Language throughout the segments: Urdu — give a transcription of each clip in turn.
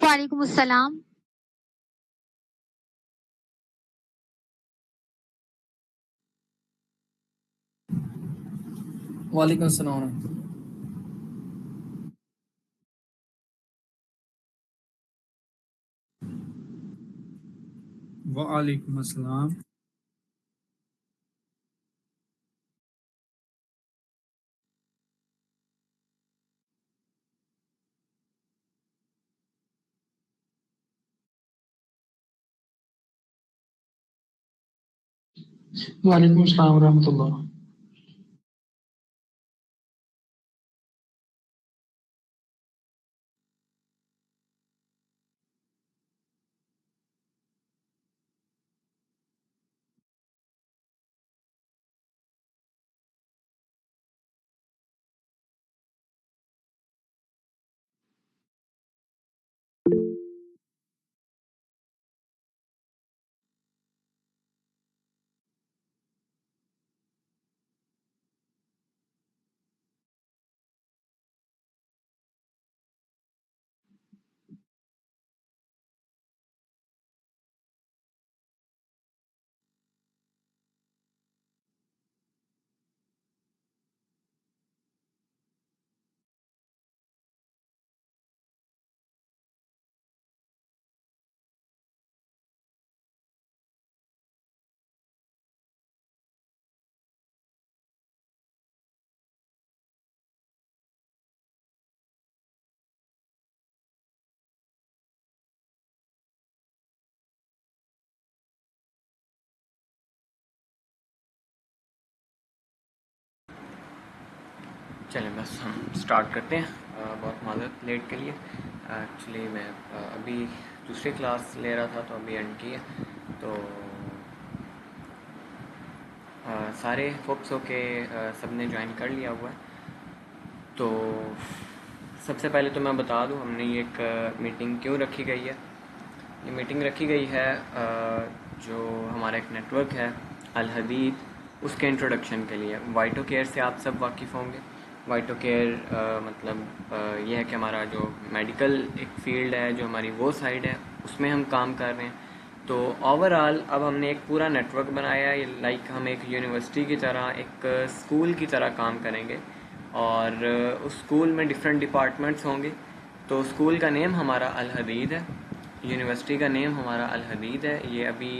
وعلیکم السلام. وعلیکم السلام. وعلیکم السلام. وعلیکم السلام ورحمۃ اللہ. چلیں بس ہم سٹارٹ کرتے ہیں. بہت معذرت لیٹ کے لیے. ایکچولی میں ابھی دوسری کلاس لے رہا تھا تو ابھی اینڈ کی ہے. تو سارے ہوپس ہو کے سب نے جوائن کر لیا ہوا ہے. تو سب سے پہلے تو میں بتا دوں ہم نے یہ ایک میٹنگ کیوں رکھی گئی ہے. یہ میٹنگ رکھی گئی ہے جو ہمارا ایک نیٹ ورک ہے الحدید، اس کے انٹروڈکشن کے لیے. وائٹو کیئر سے آپ سب واقف ہوں گے. وائٹو کیئر مطلب یہ ہے کہ ہمارا جو میڈیکل ایک فیلڈ ہے، جو ہماری وہ سائڈ ہے، اس میں ہم کام کر رہے ہیں. تو اوور آل اب ہم نے ایک پورا نیٹ ورک بنایا ہے. لائک ہم ایک یونیورسٹی کی طرح، ایک اسکول کی طرح کام کریں گے، اور اس اسکول میں ڈفرینٹ ڈپارٹمنٹس ہوں گے. تو اسکول کا نیم ہمارا الحدید ہے، یونیورسٹی کا نیم ہمارا الحدید ہے. یہ ابھی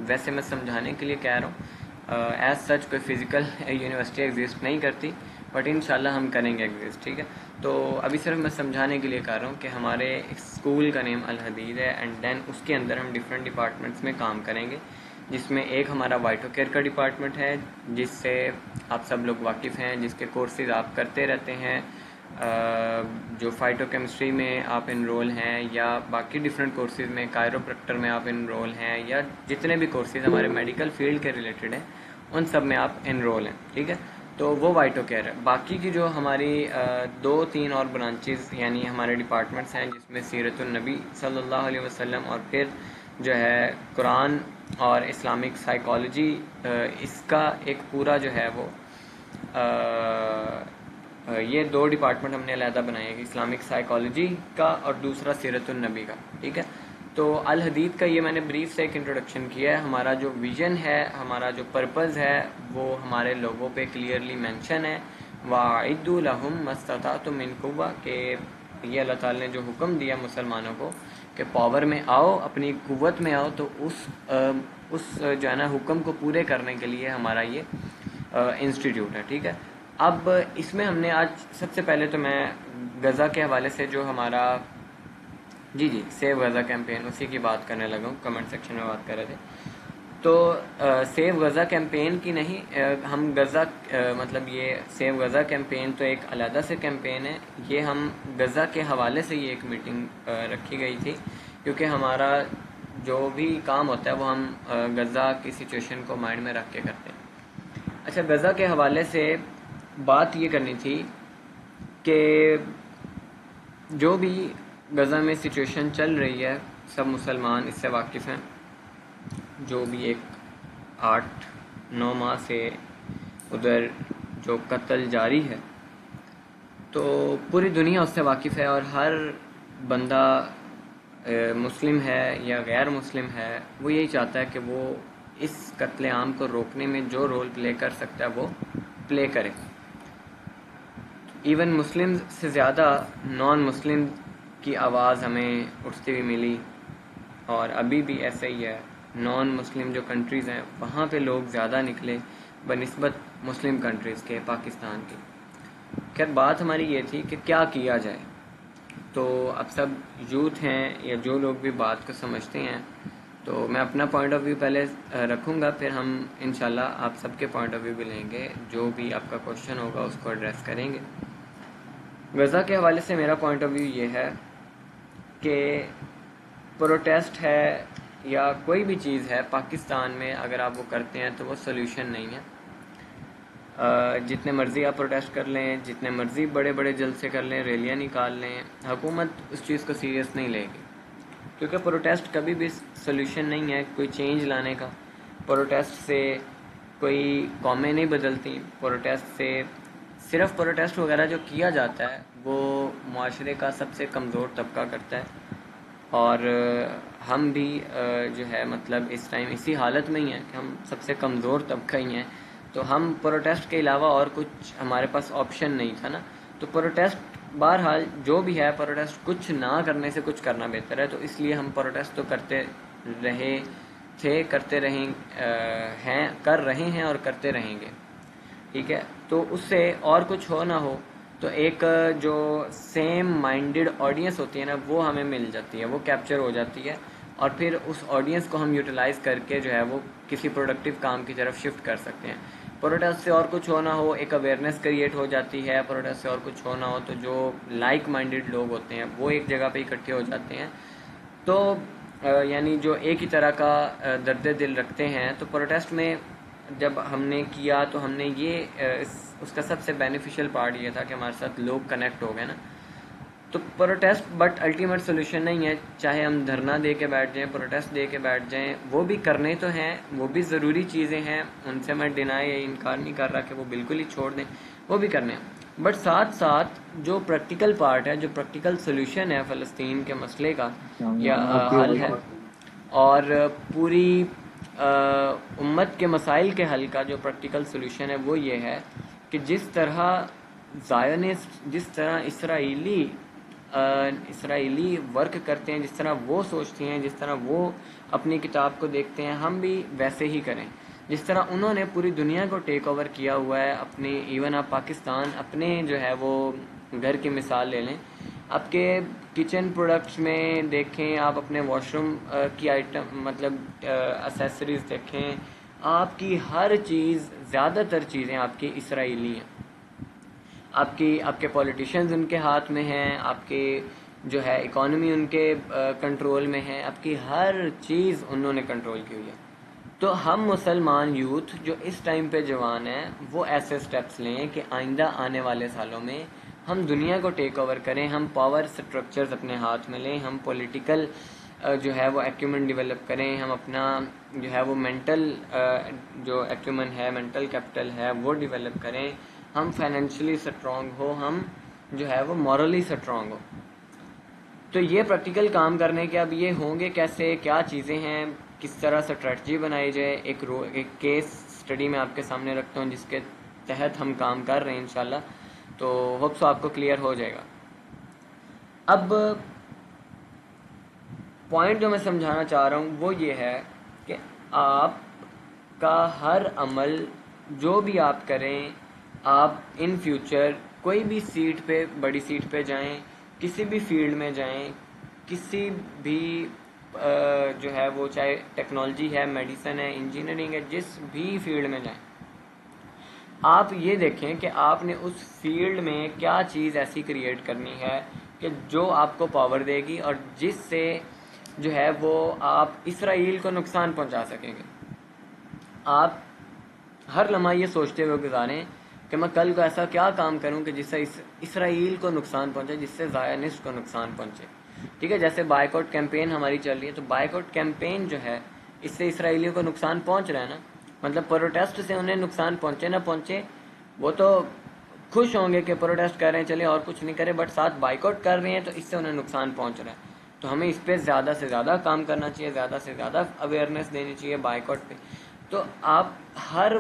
ویسے میں سمجھانے کے لیے کہہ رہا ہوں. ایز سچ کوئی فزیکل یونیورسٹی ایگزسٹ نہیں کرتی، بٹ انشاءاللہ ہم کریں گے ایگزسٹ. ٹھیک ہے. تو ابھی صرف میں سمجھانے کے لیے کہہ رہا ہوں کہ ہمارے اسکول کا نیم الحدید ہے، اینڈ دین اس کے اندر ہم ڈفرینٹ ڈپارٹمنٹس میں کام کریں گے، جس میں ایک ہمارا وائٹو کیئر کا ڈپارٹمنٹ ہے، جس سے آپ سب لوگ واقف ہیں، جس کے کورسز آپ کرتے رہتے ہیں. جو فائٹو کیمسٹری میں آپ انرول ہیں، یا باقی ڈفرینٹ کورسز میں، کائروپریکٹر میں آپ انرول ہیں، یا جتنے بھی کورسز ہمارے میڈیکل فیلڈ کے ریلیٹڈ ہیں، ان سب میں آپ انرول ہیں. ٹھیک ہے. تو وہ وائٹو کیئر ہے. باقی کی جو ہماری 2-3 اور برانچز یعنی ہمارے ڈپارٹمنٹس ہیں، جس میں سیرت النبی صلی اللہ علیہ وسلم، اور پھر جو ہے قرآن اور اسلامک سائیکالوجی، اس کا ایک پورا جو ہے وہ یہ 2 ڈپارٹمنٹ ہم نے علیحدہ بنائے ہیں، اسلامک سائیکالوجی کا اور دوسرا سیرت النبی کا. ٹھیک ہے. تو الحدید کا یہ میں نے بریف سے ایک انٹروڈکشن کیا ہے. ہمارا جو ویژن ہے، ہمارا جو پرپز ہے، وہ ہمارے لوگوں پہ کلیئرلی مینشن ہے. وَأَعِدُّوا لَهُم مَا اسْتَطَعْتُم مِّن قُوَّةٍ، کہ یہ اللہ تعالیٰ نے جو حکم دیا مسلمانوں کو کہ پاور میں آؤ، اپنی قوت میں آؤ، تو اس جو ہے نا حکم کو پورے کرنے کے لیے ہمارا یہ انسٹیٹیوٹ ہے. ٹھیک ہے. اب اس میں ہم نے آج سب سے پہلے تو میں غزہ کے حوالے سے جو ہمارا جی سیو غزہ کیمپین، اسی کی بات کرنے لگا ہوں. کمنٹ سیکشن میں بات کر رہے تھے. تو سیو غزہ کیمپین کی نہیں، ہم غزہ مطلب یہ سیو غزہ کیمپین تو ایک علیحدہ سے کیمپین ہے. یہ ہم غزہ کے حوالے سے یہ ایک میٹنگ رکھی گئی تھی، کیونکہ ہمارا جو بھی کام ہوتا ہے وہ ہم غزہ کی سچویشن کو مائنڈ میں رکھ کے کرتے ہیں. اچھا، غزہ کے حوالے سے بات یہ کرنی تھی کہ جو بھی غزہ میں سچویشن چل رہی ہے، سب مسلمان اس سے واقف ہیں. جو بھی ایک 8-9 ماہ سے ادھر جو قتل جاری ہے، تو پوری دنیا اس سے واقف ہے، اور ہر بندہ مسلم ہے یا غیر مسلم ہے، وہ یہی چاہتا ہے کہ وہ اس قتل عام کو روکنے میں جو رول پلے کر سکتا ہے وہ پلے کرے. ایون مسلم سے زیادہ نان مسلم کی آواز ہمیں اٹھتی ہوئی ملی، اور ابھی بھی ایسا ہی ہے. نان مسلم جو کنٹریز ہیں وہاں پہ لوگ زیادہ نکلے بنسبت مسلم کنٹریز کے، پاکستان کے. خیر بات ہماری یہ تھی کہ کیا کیا جائے. تو اب سب یوتھ ہیں یا جو لوگ بھی بات کو سمجھتے ہیں، تو میں اپنا پوائنٹ آف ویو پہلے رکھوں گا، پھر ہم انشاءاللہ آپ سب کے پوائنٹ آف ویو بھی لیں گے. جو بھی آپ کا کوشچن ہوگا اس کو ایڈریس کریں گے. غزہ کے حوالے سے میرا پوائنٹ آف ویو یہ ہے کہ پروٹیسٹ ہے یا کوئی بھی چیز ہے پاکستان میں، اگر آپ وہ کرتے ہیں تو وہ سولوشن نہیں ہے. جتنے مرضی آپ پروٹیسٹ کر لیں، جتنے مرضی بڑے بڑے جلسے کر لیں، ریلیاں نکال لیں، حکومت اس چیز کو سیریس نہیں لے گی، کیونکہ پروٹیسٹ کبھی بھی سولوشن نہیں ہے کوئی چینج لانے کا. پروٹیسٹ سے کوئی قومیں نہیں بدلتی. پروٹیسٹ سے صرف پروٹیسٹ وغیرہ جو کیا جاتا ہے وہ معاشرے کا سب سے کمزور طبقہ کرتا ہے. اور ہم بھی جو ہے مطلب اس ٹائم اسی حالت میں ہی ہیں کہ ہم سب سے کمزور طبقہ ہی ہیں. تو ہم پروٹیسٹ کے علاوہ اور کچھ ہمارے پاس آپشن نہیں تھا نا. تو پروٹیسٹ بہرحال جو بھی ہے، پروٹیسٹ کچھ نہ کرنے سے کچھ کرنا بہتر ہے. تو اس لیے ہم پروٹیسٹ تو کرتے رہے تھے، کرتے رہیں ہیں، کر رہے ہیں اور کرتے رہیں گے. ٹھیک ہے. تو اس سے اور کچھ ہو نہ ہو تو ایک جو سیم مائنڈڈ آڈینس ہوتی ہے نا، وہ ہمیں مل جاتی ہے، وہ کیپچر ہو جاتی ہے، اور پھر اس آڈینس کو ہم یوٹیلائز کر کے جو ہے وہ کسی پروڈکٹیو کام کی طرف شفٹ کر سکتے ہیں. پروٹیسٹ سے اور کچھ ہونا ہو، ایک اویئرنیس کریٹ ہو جاتی ہے. پروٹیسٹ سے اور کچھ ہونا ہو تو جو لائک مائنڈڈ لوگ ہوتے ہیں وہ ایک جگہ پہ اکٹھے ہو جاتے ہیں. تو یعنی جو ایک ہی طرح کا درد دل رکھتے ہیں. تو پروٹیسٹ میں جب ہم نے کیا تو ہم نے یہ اس کا سب سے بینیفیشل پارٹ یہ تھا کہ ہمارے ساتھ لوگ کنیکٹ ہو گئے نا. تو پروٹیسٹ بٹ الٹیمیٹ سولوشن نہیں ہے. چاہے ہم دھرنا دے کے بیٹھ جائیں، پروٹیسٹ دے کے بیٹھ جائیں، وہ بھی کرنے تو ہیں، وہ بھی ضروری چیزیں ہیں، ان سے میں ڈینائی یا انکار نہیں کر رہا کہ وہ بالکل ہی چھوڑ دیں، وہ بھی کرنے ہیں. بٹ ساتھ ساتھ جو پریکٹیکل پارٹ ہے، جو پریکٹیکل سولوشن ہے فلسطین کے مسئلے کا یا حل ہے، اور پوری امت کے مسائل کے حل کا جو پریکٹیکل سولوشن ہے وہ یہ ہے کہ جس طرح زائونسٹ، جس طرح اسرائیلی ورک کرتے ہیں، جس طرح وہ سوچتے ہیں، جس طرح وہ اپنی کتاب کو دیکھتے ہیں، ہم بھی ویسے ہی کریں. جس طرح انہوں نے پوری دنیا کو ٹیک اوور کیا ہوا ہے، اپنے ایون آپ پاکستان اپنے جو ہے وہ گھر کی مثال لے لیں، آپ کے کچن پروڈکٹس میں دیکھیں، آپ اپنے واش روم کی آئٹم مطلب اسیسریز دیکھیں، آپ کی ہر چیز، زیادہ تر چیزیں آپ کی اسرائیلی ہیں. آپ کے پولیٹیشنز ان کے ہاتھ میں ہیں، آپ کے جو ہے اکانومی ان کے کنٹرول میں ہے، آپ کی ہر چیز انہوں نے کنٹرول کی ہوئی ہے. تو ہم مسلمان یوتھ جو اس ٹائم پہ جوان ہیں وہ ایسے سٹیپس لیں کہ آئندہ آنے والے سالوں میں ہم دنیا کو ٹیک اوور کریں، ہم پاور سٹرکچرز اپنے ہاتھ میں لیں، ہم پولیٹیکل جو ہے وہ ایکیومن ڈیولپ کریں، ہم اپنا جو ہے وہ مینٹل جو ایکیومن ہے، مینٹل کیپٹل ہے وہ ڈیولپ کریں، ہم فائنینشلی سٹرونگ ہو، ہم جو ہے وہ مورلی سٹرونگ ہو. تو یہ پریکٹیکل کام کرنے کے اب یہ ہوں گے کیسے، کیا چیزیں ہیں، کس طرح اسٹریٹجی بنائی جائے. ایک کیس اسٹڈی میں آپ کے سامنے رکھتا ہوں جس کے تحت ہم کام کر رہے ہیں انشاءاللہ. تو ہوپ سو آپ کو کلیئر ہو جائے گا. اب پوائنٹ جو میں سمجھانا چاہ رہا ہوں وہ یہ ہے کہ آپ کا ہر عمل جو بھی آپ کریں، آپ ان فیوچر کوئی بھی سیٹ پہ، بڑی سیٹ پہ جائیں، کسی بھی فیلڈ میں جائیں، کسی بھی جو ہے وہ چاہے ٹیکنالوجی ہے، میڈیسن ہے، انجینئرنگ ہے، جس بھی فیلڈ میں جائیں، آپ یہ دیکھیں کہ آپ نے اس فیلڈ میں کیا چیز ایسی کریٹ کرنی ہے کہ جو آپ کو پاور دے گی اور جس سے جو ہے وہ آپ اسرائیل کو نقصان پہنچا سکیں گے. آپ ہر لمحہ یہ سوچتے ہوئے گزاریں کہ میں کل کو ایسا کیا کام کروں کہ جس سے اسرائیل کو نقصان پہنچے، جس سے زائونسٹ کو نقصان پہنچے. ٹھیک ہے. جیسے بائیکاٹ کیمپین ہماری چل رہی ہے، تو بائیکاٹ کیمپین جو ہے اس سے اسرائیلیوں کو نقصان پہنچ رہا ہے نا. مطلب پروٹیسٹ سے انہیں نقصان پہنچے نہ پہنچے، وہ تو خوش ہوں گے کہ پروٹیسٹ کر رہے ہیں، چلے اور کچھ نہیں کرے، بٹ ساتھ بائیکاٹ کر رہے ہیں تو اس سے انہیں نقصان پہنچ رہا ہے. تو ہمیں اس پہ زیادہ سے زیادہ کام کرنا چاہیے, زیادہ سے زیادہ اویئرنیس دینی چاہیے بائیکاٹ پہ. تو آپ ہر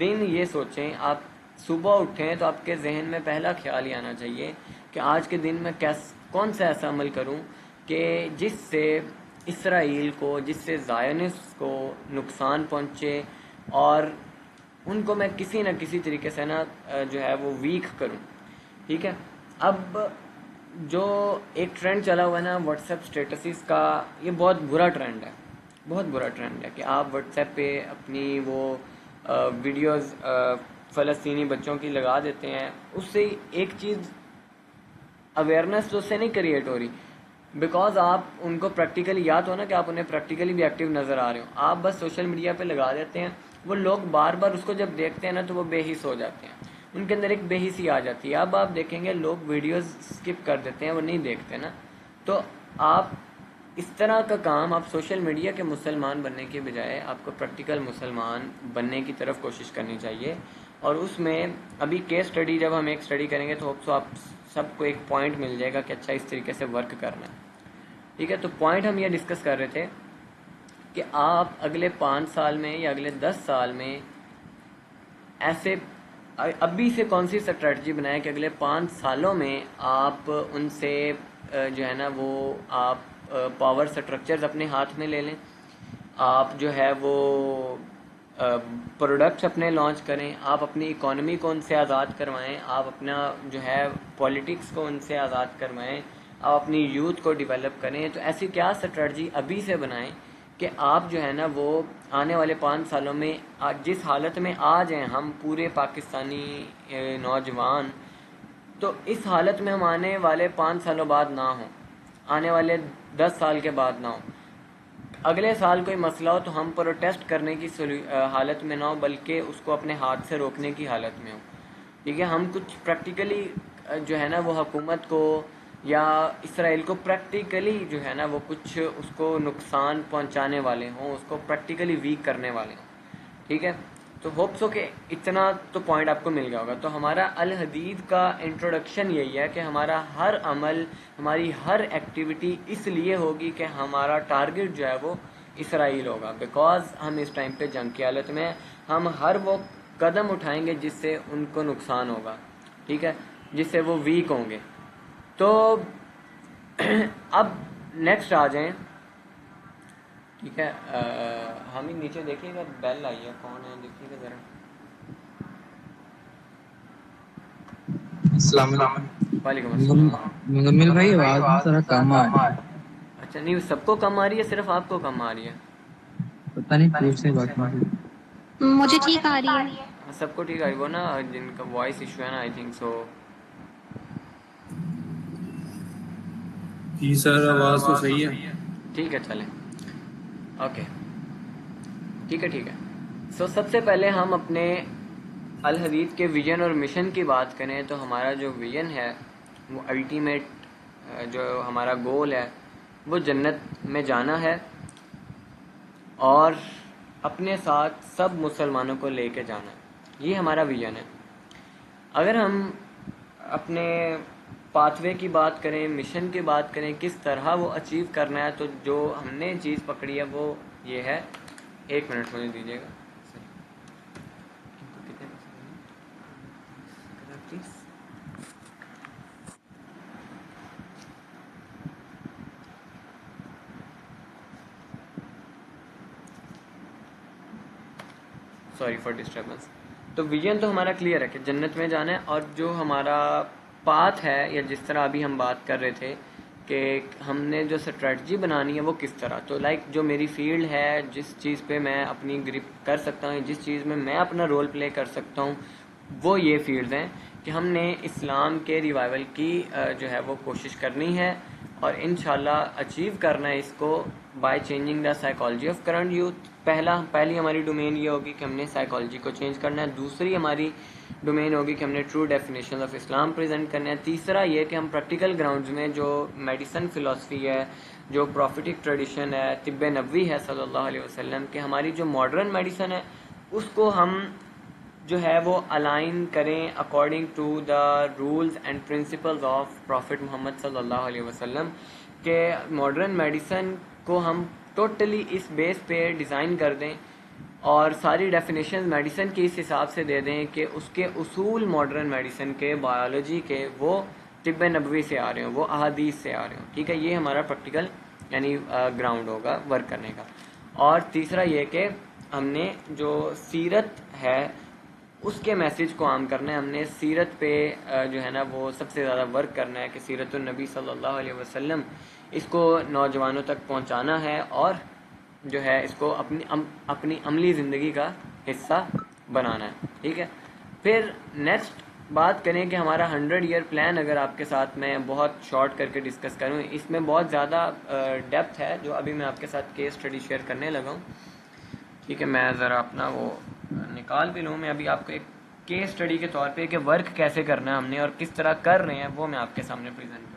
دن یہ سوچیں, آپ صبح اٹھیں تو آپ کے ذہن میں پہلا خیال یہ آنا چاہیے کہ آج کے دن میں کون سا ایسا عمل کروں کہ جس سے اسرائیل کو, جس سے زائونسٹ کو نقصان پہنچے اور ان کو میں کسی نہ کسی طریقے سے نا جو ہے وہ ویک کروں. ٹھیک ہے. اب جو ایک ٹرینڈ چلا ہوا ہے نا واٹس ایپ اسٹیٹسز کا, یہ بہت برا ٹرینڈ ہے, بہت برا ٹرینڈ ہے کہ آپ واٹس ایپ پہ اپنی وہ ویڈیوز فلسطینی بچوں کی لگا دیتے ہیں. اس سے ایک چیز اویئرنیس تو اس سے نہیں کریٹ ہو رہی, بیکاز آپ ان کو پریکٹیکلی, یا تو نا کہ آپ انہیں پریکٹیکلی بھی ایکٹیو نظر آ رہے ہو, آپ بس سوشل میڈیا پہ لگا دیتے ہیں. وہ لوگ بار بار اس کو جب دیکھتے ہیں نا تو وہ بے حس ہو جاتے ہیں, ان کے اندر ایک بے حسی آ جاتی ہے. اب آپ دیکھیں گے لوگ ویڈیوز اسکپ کر دیتے ہیں, وہ نہیں دیکھتے نا. تو آپ اس طرح کا کام, آپ سوشل میڈیا کے مسلمان بننے کے بجائے آپ کو پریکٹیکل مسلمان بننے کی طرف کوشش کرنی چاہیے. اور اس میں ابھی کیس اسٹڈی جب ہم ایک اسٹڈی کریں گے تو ہوپ سو آپ سب کو ایک پوائنٹ مل جائے گا کہ اچھا اس طریقے سے ورک کرنا ہے. ٹھیک ہے. تو پوائنٹ ہم یہ ڈسکس کر رہے تھے کہ آپ اگلے 5 سال میں یا اگلے 10 سال میں ایسے ابھی سے کون سی اسٹریٹجی بنائیں کہ اگلے 5 سالوں میں آپ ان سے جو ہے نا وہ آپ پاور سٹرکچرز اپنے ہاتھ میں لے لیں, آپ جو ہے وہ پروڈکٹس اپنے لانچ کریں, آپ اپنی اکانومی کو ان سے آزاد کروائیں, آپ اپنا جو ہے پولیٹکس کو ان سے آزاد کروائیں, آپ اپنی یوتھ کو ڈیولپ کریں. تو ایسی کیا اسٹریٹجی ابھی سے بنائیں کہ آپ جو ہے نا وہ آنے والے 5 سالوں میں جس حالت میں آ جائیں ہم پورے پاکستانی نوجوان, تو اس حالت میں ہم آنے والے 5 سالوں بعد نہ ہوں, آنے والے 10 سال کے بعد نہ ہوں. اگلے سال کوئی مسئلہ ہو تو ہم پروٹیسٹ کرنے کی حالت میں نہ ہو, بلکہ اس کو اپنے ہاتھ سے روکنے کی حالت میں ہو. ٹھیک ہے. ہم کچھ پریکٹیکلی جو ہے نا وہ حکومت کو یا اسرائیل کو پریکٹیکلی جو ہے نا وہ کچھ اس کو نقصان پہنچانے والے ہوں, اس کو پریکٹیکلی ویک کرنے والے ہوں. ٹھیک ہے. تو ہوپ سو کہ اتنا تو پوائنٹ آپ کو مل گیا ہوگا. تو ہمارا الحدید کا انٹروڈکشن یہی ہے کہ ہمارا ہر عمل, ہماری ہر ایکٹیویٹی اس لیے ہوگی کہ ہمارا ٹارگٹ جو ہے وہ اسرائیل ہوگا, بیکاز ہم اس ٹائم پہ جنگ کی حالت میں, ہم ہر وہ قدم اٹھائیں گے جس سے ان کو نقصان ہوگا. ٹھیک ہے. جس سے وہ ویک ہوں گے. تو اب نیکسٹ آ جائیں. ٹھیک ہے. ہم ہی نیچے دیکھیے گا, بیل آئی ہے, کون ہے دیکھیے گا ذرا. السلام علیکم. وعلیکم السلام. مزمل بھائی آواز میں ذرا کم آ رہی ہے. اچھا, نہیں سب کو کم آ رہی ہے, صرف آپ کو کم آ رہی ہے؟ پتہ نہیں پوچھ سے بات نہیں. مجھے ٹھیک آ رہی ہے. سب کو ٹھیک آ رہی ہے. وہ نا جن کا وائس ایشو ہے نا, آئی تھنک سو. جی سر, آواز تو صحیح ہے. ٹھیک ہے, چلیں. اوکے, ٹھیک ہے, ٹھیک ہے. سو سب سے پہلے ہم اپنے الحدید کے ویژن اور مشن کی بات کریں تو ہمارا جو ویژن ہے وہ الٹیمیٹ جو ہمارا گول ہے وہ جنت میں جانا ہے, اور اپنے ساتھ سب مسلمانوں کو لے کے جانا ہے. یہ ہمارا ویژن ہے. اگر ہم اپنے پاتھ وے کی بات کریں, مشن کی بات کریں, کس طرح وہ اچیو کرنا ہے, تو جو ہم نے چیز پکڑی ہے وہ یہ ہے. 1 منٹ مجھے دیجیے گا. Sorry for disturbance. تو ویژن تو ہمارا کلیئر ہے کہ جنت میں جانا ہے, اور جو ہمارا پاتھ ہے, یا جس طرح ابھی ہم بات کر رہے تھے کہ ہم نے جو اسٹریٹجی بنانی ہے وہ کس طرح, تو لائک جو میری فیلڈ ہے, جس چیز پہ میں اپنی گرپ کر سکتا ہوں, جس چیز میں اپنا رول پلے کر سکتا ہوں, وہ یہ فیلڈز ہیں کہ ہم نے اسلام کے ریوائول کی جو ہے وہ کوشش کرنی ہے, اور انشاءاللہ اچیو کرنا ہے اس کو by changing the psychology of current youth. پہلی ہماری ڈومین یہ ہوگی کہ ہم نے سائیکالوجی کو چینج کرنا ہے. دوسری ہماری ڈومین ہوگی کہ ہم نے true definition of Islam present کرنا ہے. تیسرا یہ کہ ہم پریکٹیکل گراؤنڈز میں جو میڈیسن فلاسفی ہے, جو پروفیٹک ٹریڈیشن ہے, طب نبوی ہے صلی اللہ علیہ وسلم, کہ ہماری جو ماڈرن میڈیسن ہے اس کو ہم جو ہے وہ الائن کریں according to the rules and principles of prophet Muhammad صلی اللہ علیہ وسلم, کہ ماڈرن میڈیسن کو ہم ٹوٹلی اس بیس پہ ڈیزائن کر دیں اور ساری ڈیفینیشن میڈیسن کی اس حساب سے دے دیں کہ اس کے اصول ماڈرن میڈیسن کے بایولوجی کے وہ طب نبوی سے آ رہے ہوں, وہ احادیث سے آ رہے ہوں. ٹھیک ہے, یہ ہمارا پریکٹیکل یعنی گراؤنڈ ہوگا ورک کرنے کا. اور تیسرا یہ کہ ہم نے جو سیرت ہے اس کے میسج کو عام کرنا ہے. ہم نے سیرت پہ جو ہے نا وہ سب سے زیادہ ورک کرنا ہے کہ سیرت النبی صلی اللہ علیہ وسلم اس کو نوجوانوں تک پہنچانا ہے اور جو ہے اس کو اپنی عملی زندگی کا حصہ بنانا ہے. ٹھیک ہے, پھر نیکسٹ بات کریں کہ ہمارا 100 ایئر پلان اگر آپ کے ساتھ میں بہت شارٹ کر کے ڈسکس کروں, اس میں بہت زیادہ ڈیپتھ ہے جو ابھی میں آپ کے ساتھ کیس اسٹڈی شیئر کرنے لگا ہوں. ٹھیک ہے, میں ذرا اپنا وہ نکال بھی لوں. میں ابھی آپ کو ایک کیس اسٹڈی کے طور پہ کہ ورک کیسے کرنا ہے ہم نے اور کس طرح کر رہے ہیں وہ میں آپ کے سامنے پریزنٹ کروں.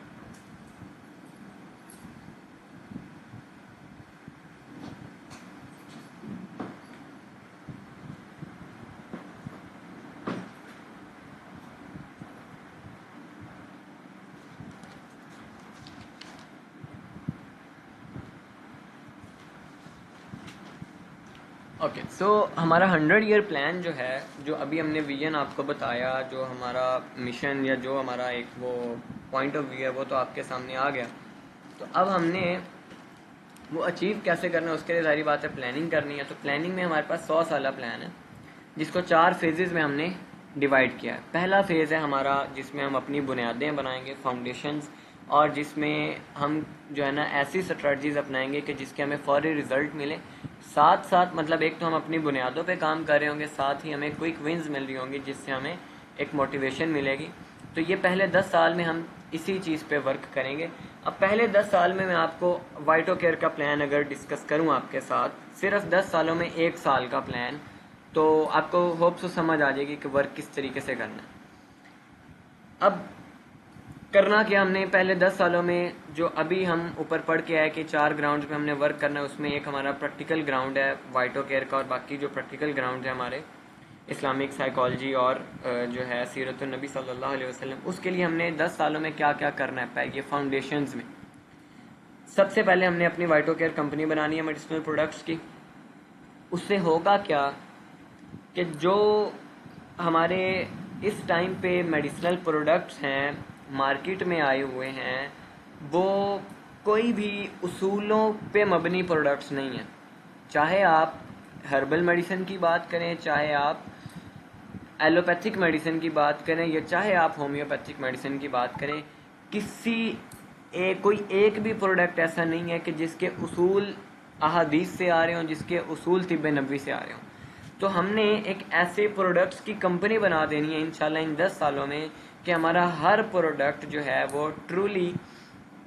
اوکے, سو ہمارا 100 ایئر پلان جو ہے, جو ابھی ہم نے ویژن آپ کو بتایا, جو ہمارا مشن یا جو ہمارا ایک وہ پوائنٹ آف ویو ہے وہ تو آپ کے سامنے آ گیا. تو اب ہم نے وہ اچیو کیسے کرنا ہے اس کے لیے ظاہری بات ہے پلاننگ کرنی ہے. تو پلاننگ میں ہمارے پاس 100 سالہ پلان ہے جس کو 4 فیزز میں ہم نے ڈیوائڈ کیا ہے. پہلا فیز ہے ہمارا جس میں ہم اپنی بنیادیں بنائیں گے, فاؤنڈیشنز, اور جس میں ہم جو ہے نا ایسی اسٹریٹجیز اپنائیں گے کہ جس کے ہمیں فوری رزلٹ ملے. ساتھ ساتھ مطلب ایک تو ہم اپنی بنیادوں پہ کام کر رہے ہوں گے, ساتھ ہی ہمیں کوئک ونز مل رہی ہوں گی جس سے ہمیں ایک موٹیویشن ملے گی. تو یہ پہلے 10 سال میں ہم اسی چیز پہ ورک کریں گے. اب پہلے 10 سال میں آپ کو وائٹو کیئر کا پلان اگر ڈسکس کروں آپ کے ساتھ, صرف 10 سالوں میں 1 سال کا پلان, تو آپ کو ہوپ سے سمجھ آ جائے گی کہ ورک کس طریقے سے کرنا ہے. اب کرنا کیا ہم نے پہلے 10 سالوں میں, جو ابھی ہم اوپر پڑھ کے آئے کہ 4 گراؤنڈ پہ ہم نے ورک کرنا ہے, اس میں ایک ہمارا پریکٹیکل گراؤنڈ ہے وائٹو کیئر کا, اور باقی جو پریکٹیکل گراؤنڈ ہے ہمارے اسلامک سائیکالوجی اور جو ہے سیرت النبی صلی اللہ علیہ وسلم. اس کے لیے ہم نے 10 سالوں میں کیا کیا کرنا ہے یہ فاؤنڈیشنز میں. سب سے پہلے ہم نے اپنی وائٹو کیئر کمپنی بنانی ہے میڈیسنل پروڈکٹس کی. اس سے ہوگا کیا کہ جو ہمارے اس ٹائم پہ میڈیسنل پروڈکٹس ہیں مارکیٹ میں آئے ہوئے ہیں, وہ کوئی بھی اصولوں پہ مبنی پروڈکٹس نہیں ہیں. چاہے آپ ہربل میڈیسن کی بات کریں, چاہے آپ ایلوپیتھک میڈیسن کی بات کریں, یا چاہے آپ ہومیوپیتھک میڈیسن کی بات کریں, کوئی ایک بھی پروڈکٹ ایسا نہیں ہے کہ جس کے اصول احادیث سے آ رہے ہوں, جس کے اصول طب نبوی سے آ رہے ہوں. تو ہم نے ایک ایسے پروڈکٹس کی کمپنی بنا دینی ہے انشاءاللہ ان 10 سالوں میں کہ ہمارا ہر پروڈکٹ جو ہے وہ ٹرولی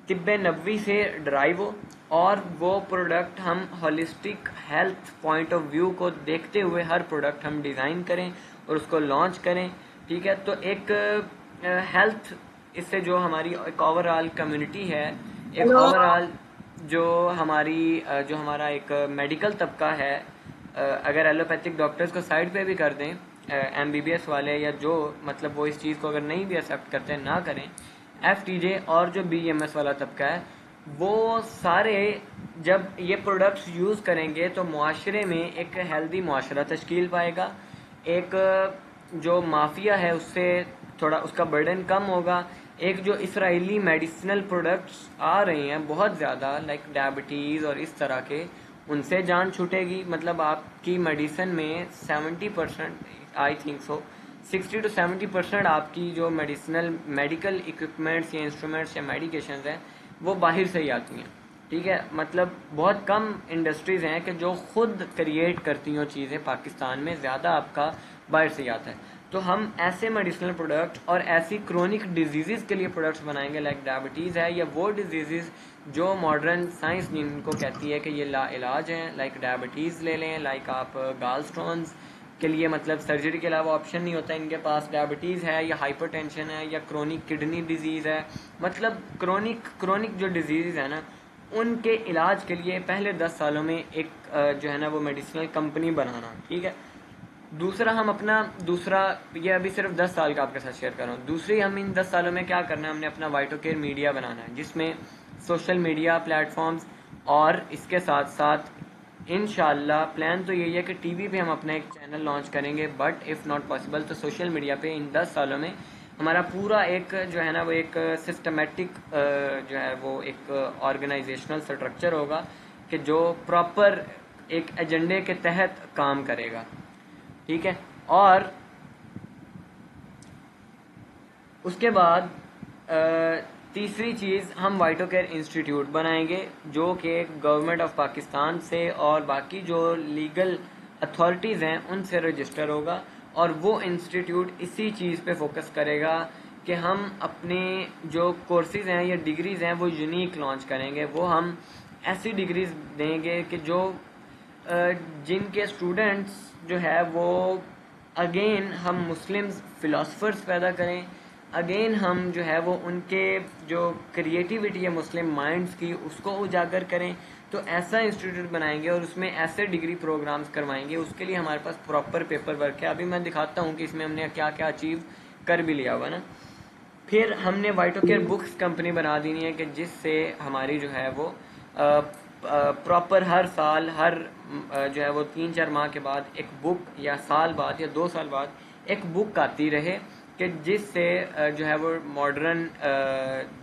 طب نبوی سے ڈرائیو ہو, اور وہ پروڈکٹ ہم holistic health point of view کو دیکھتے ہوئے ہر پروڈکٹ ہم ڈیزائن کریں اور اس کو لانچ کریں. ٹھیک ہے, تو ایک ہیلتھ, اس سے جو ہماری ایک اوور آل کمیونٹی ہے, ایک اوور آل جو ہمارا ایک میڈیکل طبقہ ہے, اگر ایلوپیتھک ڈاکٹرز کو سائڈ پہ بھی کر دیں, ایم بی بی ایس والے یا جو مطلب وہ اس چیز کو اگر نہیں بھی ایکسیپٹ کرتے نہ کریں, ایف ٹی جے اور جو بی ایم ایس والا طبقہ ہے, وہ سارے جب یہ پروڈکٹس یوز کریں گے تو معاشرے میں ایک ہیلدی معاشرہ تشکیل پائے گا. ایک جو مافیا ہے اس سے تھوڑا اس کا برڈن کم ہوگا. ایک جو اسرائیلی میڈیسنل پروڈکٹس آ رہے ہیں بہت زیادہ لائک ڈائبٹیز اور اس طرح کے, ان سے جان چھوٹے گی. مطلب آپ کی میڈیسن میں 70% آئی تھنک سو 60 to 70% آپ کی جو میڈیکل اکوپمنٹس یا انسٹرومنٹس یا میڈیکیشنز ہیں وہ باہر سے ہی آتی ہیں. ٹھیک ہے, مطلب بہت کم انڈسٹریز ہیں کہ جو خود کریٹ کرتی ہوں چیزیں پاکستان میں, زیادہ آپ کا باہر سے ہی آتا ہے. تو ہم ایسے میڈیسنل پروڈکٹ اور ایسی کرونک ڈیزیزز کے لیے پروڈکٹس بنائیں گے, لائک ڈائبٹیز ہے یا وہ ڈیزیزز جو ماڈرن سائنس جن کو کہتی ہے کہ یہ لا علاج ہیں, لائک ڈائبٹیز لے لیں, لائک آپ گال اسٹونز کے لیے مطلب سرجری کے علاوہ آپشن نہیں ہوتا ان کے پاس, ڈائبٹیز ہے یا ہائپر ٹینشن ہے یا کرونک کڈنی ڈیزیز ہے, مطلب کرونک جو ڈیزیز ہے نا ان کے علاج کے لیے پہلے 10 سالوں میں ایک جو ہے نا وہ میڈیسنل کمپنی بنانا. ٹھیک ہے, دوسرا یہ ابھی صرف 10 سال کا آپ کے ساتھ شیئر کر رہا ہوں. دوسری ہم ان 10 سالوں میں کیا کرنا ہے, ہم نے اپنا وائٹو کیئر میڈیا بنانا ہے جس میں سوشل میڈیا پلیٹ فارمز، اور اس کے ساتھ ساتھ انشاءاللہ پلان تو یہی ہے کہ ٹی وی پہ ہم اپنا ایک چینل لانچ کریں گے، بٹ اف ناٹ پاسبل تو سوشل میڈیا پہ ان 10 سالوں میں ہمارا پورا ایک جو ہے نا وہ ایک سسٹمیٹک جو ہے وہ ایک آرگنائزیشنل اسٹرکچر ہوگا کہ جو پراپر ایک ایجنڈے کے تحت کام کرے گا. ٹھیک ہے. اور اس کے بعد تیسری چیز، ہم وائٹو کیئر انسٹیٹیوٹ بنائیں گے جو کہ گورنمنٹ آف پاکستان سے اور باقی جو لیگل اتھارٹیز ہیں ان سے رجسٹر ہوگا، اور وہ انسٹیٹیوٹ اسی چیز پہ فوکس کرے گا کہ ہم اپنے جو کورسز ہیں یا ڈگریز ہیں وہ یونیک لانچ کریں گے. وہ ہم ایسی ڈگریز دیں گے کہ جو جن کے اسٹوڈنٹس جو ہے وہ اگین ہم مسلمز فلاسفرز پیدا کریں، اگین ہم جو ہے وہ ان کے جو کریٹیوٹی ہے مسلم مائنڈز کی اس کو اجاگر کریں. تو ایسا انسٹیٹیوٹ بنائیں گے اور اس میں ایسے ڈگری پروگرامز کروائیں گے. اس کے لیے ہمارے پاس پراپر پیپر ورک ہے، ابھی میں دکھاتا ہوں کہ اس میں ہم نے کیا کیا اچیو کر بھی لیا ہوا نا. پھر ہم نے وائٹو کیئر بکس کمپنی بنا دینی ہے کہ جس سے ہماری جو ہے وہ پراپر ہر سال ہر جو ہے وہ 3-4 ماہ کے بعد ایک بک، یا سال بعد یا 2 سال بعد ایک بک آتی رہے کہ جس سے جو ہے وہ ماڈرن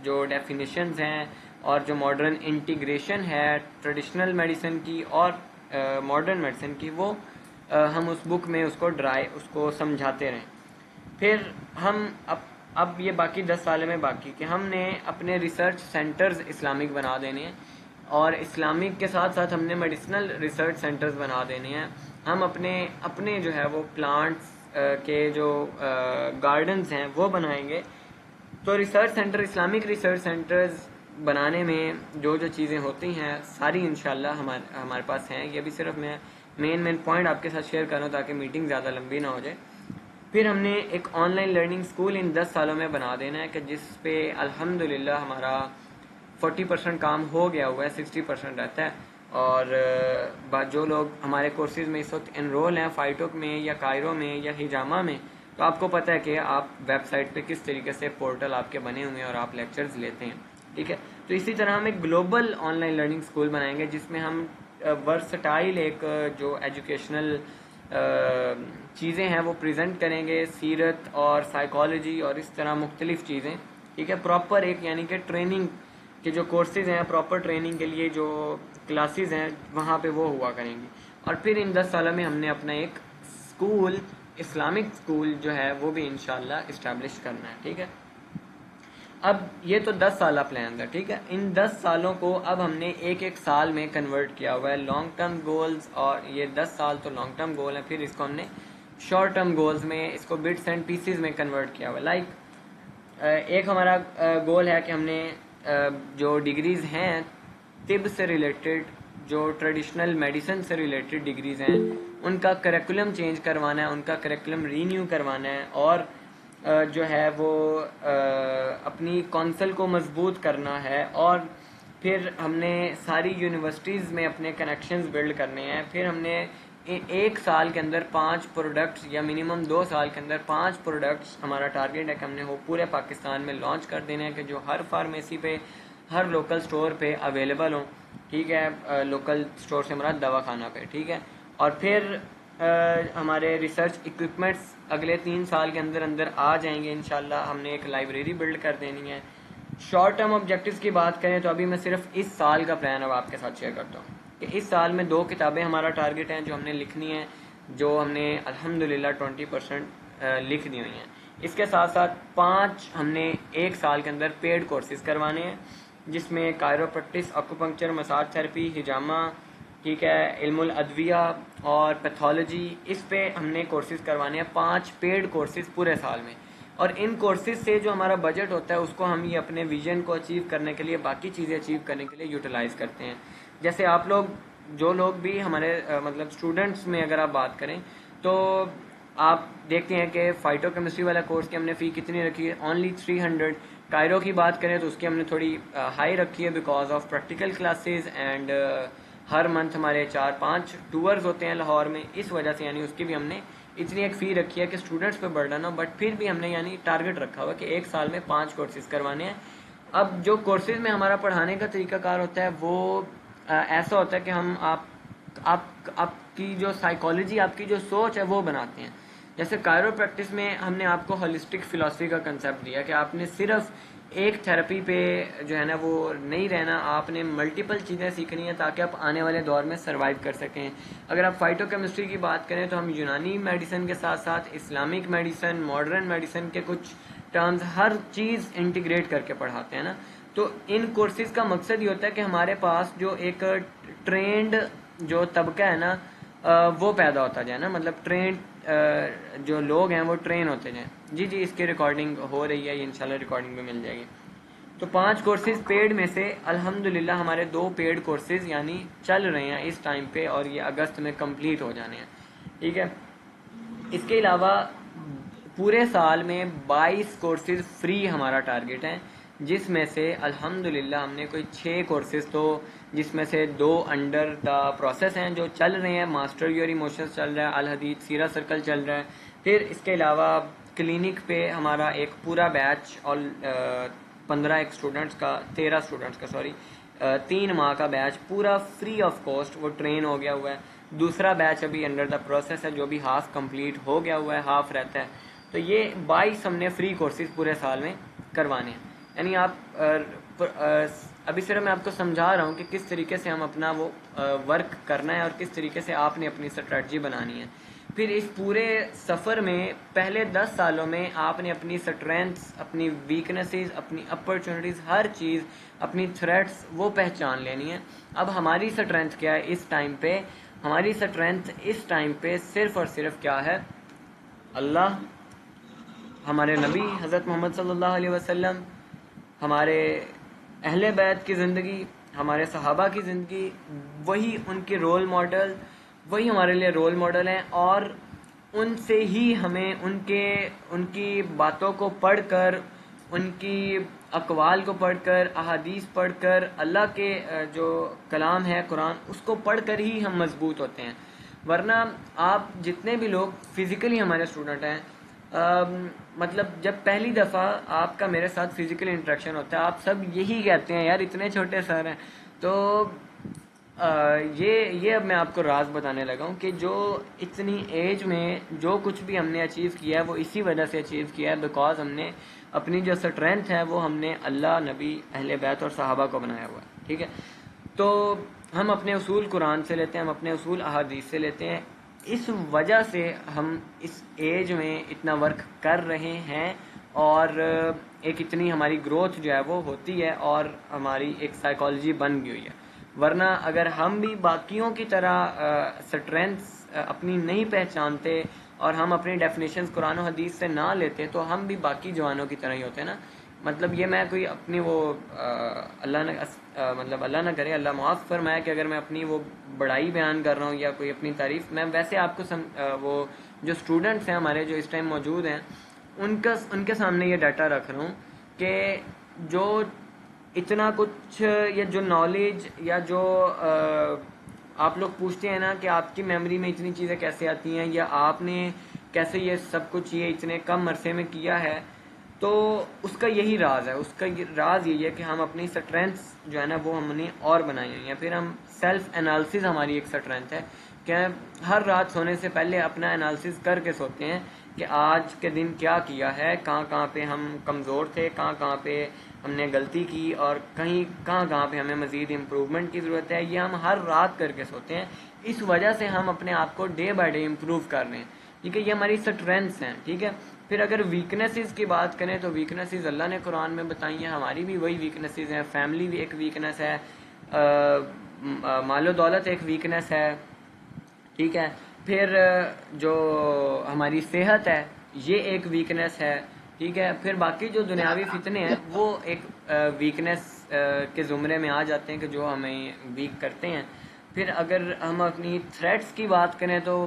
جو ڈیفینیشنز ہیں اور جو ماڈرن انٹیگریشن ہے ٹریڈیشنل میڈیسن کی اور ماڈرن میڈیسن کی، وہ ہم اس بک میں اس کو سمجھاتے رہیں. پھر ہم اب یہ باقی 10 سال میں باقی کہ ہم نے اپنے ریسرچ سینٹرز اسلامک بنا دینے ہیں، اور اسلامک کے ساتھ ساتھ ہم نے میڈیسنل ریسرچ سینٹرز بنا دینے ہیں. ہم اپنے جو ہے وہ پلانٹس کے جو گارڈنز ہیں وہ بنائیں گے. تو research centre, Islamic research centres بنانے میں جو چیزیں ہوتی ہیں ساری انشاءاللہ ہمارے پاس ہیں. یہ بھی صرف میں مین پوائنٹ آپ کے ساتھ شیئر کر رہا ہوں تاکہ میٹنگ زیادہ لمبی نہ ہو جائے. پھر ہم نے ایک آن لائن لرننگ اسکول ان 10 سالوں میں بنا دینا ہے کہ جس پہ الحمدللہ ہمارا 40% کام ہو گیا ہوا ہے، 60% رہتا ہے. اور جو لوگ ہمارے کورسز میں اس وقت انرول ہیں فائٹوک میں یا کائرو میں یا ہجامہ میں، تو آپ کو پتہ ہے کہ آپ ویب سائٹ پہ کس طریقے سے پورٹل آپ کے بنے ہوئے ہیں اور آپ لیکچرز لیتے ہیں. ٹھیک ہے. تو اسی طرح ہم ایک global on line learning school بنائیں گے جس میں ہم ورسٹائل ایک جو ایجوکیشنل چیزیں ہیں وہ پریزنٹ کریں گے، سیرت اور سائیکالوجی اور اس طرح مختلف چیزیں. ٹھیک ہے. پراپر ایک یعنی کہ ٹریننگ کے جو کورسز ہیں، پراپر ٹریننگ کے لیے جو کلاسز ہیں وہاں پہ وہ ہوا کریں گی. اور پھر ان 10 سالوں میں ہم نے اپنا ایک اسکول، اسلامک اسکول جو ہے وہ بھی انشاءاللہ اسٹیبلش کرنا ہے. ٹھیک ہے. اب یہ تو 10 سالہ پلان تھا. ٹھیک ہے. ان 10 سالوں کو اب ہم نے ایک سال میں کنورٹ کیا ہوا ہے لانگ ٹرم گولز، اور یہ 10 سال تو لانگ ٹرم گول ہے، پھر اس کو ہم نے شارٹ ٹرم گولز میں اس کو بٹس اینڈ پیسز میں کنورٹ کیا ہوا ہے. لائک ایک ہمارا گول ہے کہ ہم نے جو ڈگریز ہیں طب سے ریلیٹڈ، جو ٹریڈیشنل میڈیسن سے ریلیٹڈ ڈگریز ہیں ان کا کریکولم چینج کروانا ہے، ان کا کریکولم رینیو کروانا ہے، اور جو ہے وہ اپنی کونسل کو مضبوط کرنا ہے. اور پھر ہم نے ساری یونیورسٹیز میں اپنے کنیکشنز بلڈ کرنے ہیں. پھر ہم نے 1 سال کے اندر 5 پروڈکٹس یا منیمم 2 سال کے اندر 5 پروڈکٹس ہمارا ٹارگیٹ ہے کہ ہم نے وہ پورے پاکستان میں لانچ کر دینے ہیں کہ جو ہر فارمیسی پہ، ہر لوکل سٹور پہ اویلیبل ہوں. ٹھیک ہے. لوکل سٹور سے مراد دوا خانہ پہ. ٹھیک ہے. اور پھر ہمارے ریسرچ اکوپمنٹس اگلے 3 سال کے اندر اندر آ جائیں گے انشاءاللہ. ہم نے ایک لائبریری بلڈ کر دینی ہے. شارٹ ٹرم آبجیکٹیوز کی بات کریں تو ابھی میں صرف اس سال کا پلان اب آپ کے ساتھ شیئر کرتا ہوں کہ اس سال میں 2 کتابیں ہمارا ٹارگیٹ ہیں جو ہم نے لکھنی ہیں، جو ہم نے الحمدللہ 20% لکھ دی ہوئی ہیں. اس کے ساتھ ساتھ 5 ہم نے 1 سال کے اندر پیڈ کورسز کروانے ہیں جس میں کائروپریکٹس، اکوپنکچر، مساج تھراپی، ہجامہ، ٹھیک ہے، علم الادویہ اور پیتھولوجی، اس پہ ہم نے کورسز کروانے ہیں. 5 پیڈ کورسز پورے سال میں. اور ان کورسز سے جو ہمارا بجٹ ہوتا ہے اس کو ہم یہ اپنے ویژن کو اچیو کرنے کے لیے، باقی چیزیں اچیو کرنے کے لیے یوٹیلائز کرتے ہیں. جیسے آپ لوگ جو لوگ بھی ہمارے مطلب اسٹوڈنٹس میں اگر آپ بات کریں تو آپ دیکھتے ہیں کہ فائٹو کیمسٹری والا کورس کی ہم نے فی کتنی رکھی ہے، اونلی 300. کائرو کی بات کریں تو اس کی ہم نے تھوڑی ہائی رکھی ہے because of practical classes and Hare month ہمارے 4-5 ٹورز ہوتے ہیں لاہور میں، اس وجہ سے یعنی اس کی بھی ہم نے اتنی ایک فی رکھی ہے کہ اسٹوڈنٹس پہ برڈن ہو. بٹ پھر بھی ہم نے یعنی ٹارگٹ رکھا ہوا کہ 1 سال میں 5 کورسز کروانے ہیں. اب جو کورسز میں ہمارا پڑھانے کا طریقہ کار ہوتا ہے وہ ایسا ہوتا ہے کہ ہم آپ کی جو سائیکالوجی، آپ کی جو سوچ ہے وہ بناتے ہیں. جیسے کائرو پریکٹس میں ہم نے آپ کو ہولسٹک فلاسفی کا کنسیپٹ دیا کہ آپ نے صرف ایک تھراپی پہ جو ہے نا وہ نہیں رہنا، آپ نے ملٹیپل چیزیں سیکھنی ہیں تاکہ آپ آنے والے دور میں سروائیو کر سکیں. اگر آپ فائٹو کیمسٹری کی بات کریں تو ہم یونانی میڈیسن کے ساتھ ساتھ اسلامک میڈیسن، ماڈرن میڈیسن کے کچھ ٹرمز، ہر چیز انٹیگریٹ کر کے پڑھاتے ہیں نا. تو ان کورسز کا مقصد یہ ہوتا ہے کہ ہمارے پاس جو ایک ٹرینڈ جو طبقہ ہے نا وہ پیدا ہوتا جائے نا، مطلب ٹرینڈ جو لوگ ہیں وہ ٹرین ہوتے جائیں. جی اس کی ریکارڈنگ ہو رہی ہے، یہ انشاءاللہ ریکارڈنگ بھی مل جائے گی. تو 5 کورسز پیڈ میں سے الحمدللہ ہمارے 2 پیڈ کورسز یعنی چل رہے ہیں اس ٹائم پہ، اور یہ اگست میں کمپلیٹ ہو جانے ہیں. ٹھیک ہے. اس کے علاوہ پورے سال میں 22 کورسز فری ہمارا ٹارگٹ ہے، جس میں سے الحمدللہ ہم نے کوئی 6 کورسز، تو جس میں سے 2 انڈر دا پروسیس ہیں جو چل رہے ہیں. ماسٹر یور ایموشنز چل رہا ہے، الحدیث سیرہ سرکل چل رہا ہے. پھر اس کے علاوہ کلینک پہ ہمارا ایک پورا بیچ اور 13 اسٹوڈنٹس کا 3 ماہ کا بیچ پورا فری آف کاسٹ وہ ٹرین ہو گیا ہوا ہے. دوسرا بیچ ابھی انڈر دا پروسیس ہے جو بھی ہاف کمپلیٹ ہو گیا ہوا ہے، ہاف رہتا ہے. تو یہ 22 ہم نے فری کورسز پورے سال میں کروانے ہیں. یعنی آپ ابھی صرف میں آپ کو سمجھا رہا ہوں کہ کس طریقے سے ہم اپنا وہ ورک کرنا ہے اور کس طریقے سے آپ نے اپنی اسٹریٹجی بنانی ہے. پھر اس پورے سفر میں پہلے 10 سالوں میں آپ نے اپنی اسٹرینتھس، اپنی ویکنیسز، اپنی اپرچونیٹیز، ہر چیز، اپنی تھریٹس وہ پہچان لینی ہے. اب ہماری اسٹرینتھ کیا ہے اس ٹائم پہ؟ ہماری اسٹرینتھ اس ٹائم پہ صرف اور صرف کیا ہے؟ اللہ، ہمارے نبی حضرت محمد صلی اللہ علیہ وسلم، ہمارے اہل بیت کی زندگی، ہمارے صحابہ کی زندگی. وہی ان کے رول ماڈل، وہی ہمارے لیے رول ماڈل ہیں، اور ان سے ہی ہمیں ان کی باتوں کو پڑھ کر، ان کی اقوال کو پڑھ کر، احادیث پڑھ کر، اللہ کے جو کلام ہے قرآن، اس کو پڑھ کر ہی ہم مضبوط ہوتے ہیں. ورنہ آپ جتنے بھی لوگ فزیکلی ہمارے اسٹوڈنٹ ہیں، مطلب جب پہلی دفعہ آپ کا میرے ساتھ فزیکل انٹریکشن ہوتا ہے، آپ سب یہی کہتے ہیں یار اتنے چھوٹے سر ہیں. تو یہ اب میں آپ کو راز بتانے لگا ہوں کہ جو اتنی ایج میں جو کچھ بھی ہم نے اچیو کیا ہے وہ اسی وجہ سے اچیو کیا ہے، بیکاز ہم نے اپنی جو اسٹرینتھ ہے وہ ہم نے اللہ، نبی، اہل بیت اور صحابہ کو بنایا ہوا ہے. ٹھیک ہے. تو ہم اپنے اصول قرآن سے لیتے ہیں، ہم اپنے اصول احادیث سے لیتے ہیں. اس وجہ سے ہم اس ایج میں اتنا ورک کر رہے ہیں، اور ایک اتنی ہماری گروتھ جو ہے وہ ہوتی ہے، اور ہماری ایک سائیکالوجی بن گئی ہوئی ہے. ورنہ اگر ہم بھی باقیوں کی طرح اسٹرینتھس اپنی نہیں پہچانتے اور ہم اپنی ڈیفینیشنز قرآن و حدیث سے نہ لیتے تو ہم بھی باقی جوانوں کی طرح ہی ہوتے ہیں نا. مطلب یہ میں کوئی اپنی وہ اللہ نہ کرے، اللہ معاف فرمایا کہ اگر میں اپنی وہ بڑائی بیان کر رہا ہوں یا کوئی اپنی تعریف، میں ویسے آپ کو وہ جو اسٹوڈنٹس ہیں ہمارے جو اس ٹائم موجود ہیں ان کے سامنے یہ ڈیٹا رکھ رہا ہوں کہ جو اتنا کچھ یا جو نالج یا جو آپ لوگ پوچھتے ہیں نا کہ آپ کی میموری میں اتنی چیزیں کیسے آتی ہیں، یا آپ نے کیسے یہ سب کچھ یہ اتنے کم عرصے میں کیا ہے، تو اس کا یہی راز ہے. اس کا راز یہی ہے کہ ہم اپنی اسٹرینتھس جو ہے نا وہ ہم نے اور بنائی ہوئی ہیں. پھر ہم سیلف انالسس ہماری ایک اسٹرینتھ ہے کہ ہر رات سونے سے پہلے اپنا انالسس کر کے سوتے ہیں کہ آج کے دن کیا کیا ہے، کہاں پہ ہم کمزور تھے، کہاں پہ ہم نے غلطی کی، اور کہاں پہ ہمیں مزید امپروومنٹ کی ضرورت ہے. یہ ہم ہر رات کر کے سوتے ہیں. اس وجہ سے ہم اپنے آپ کو ڈے بائی ڈے امپروو کر رہے ہیں. ٹھیک ہے. یہ ہماری اسٹرینتھس ہیں. ٹھیک ہے. پھر اگر ویکنیسز کی بات کریں تو ویکنیسز اللہ نے قرآن میں بتائی ہیں. ہماری بھی وہی ویکنیسز ہیں. فیملی بھی ایک ویکنیس ہے، مال و دولت ایک ویکنیس ہے. ٹھیک ہے. پھر جو ہماری صحت ہے یہ ایک ویکنیس ہے. ٹھیک ہے. پھر باقی جو دنیاوی فتنے ہیں وہ ایک ویکنیس کے زمرے میں آ جاتے ہیں کہ جو ہمیں ویک کرتے ہیں. پھر اگر ہم اپنی تھریٹس کی بات کریں تو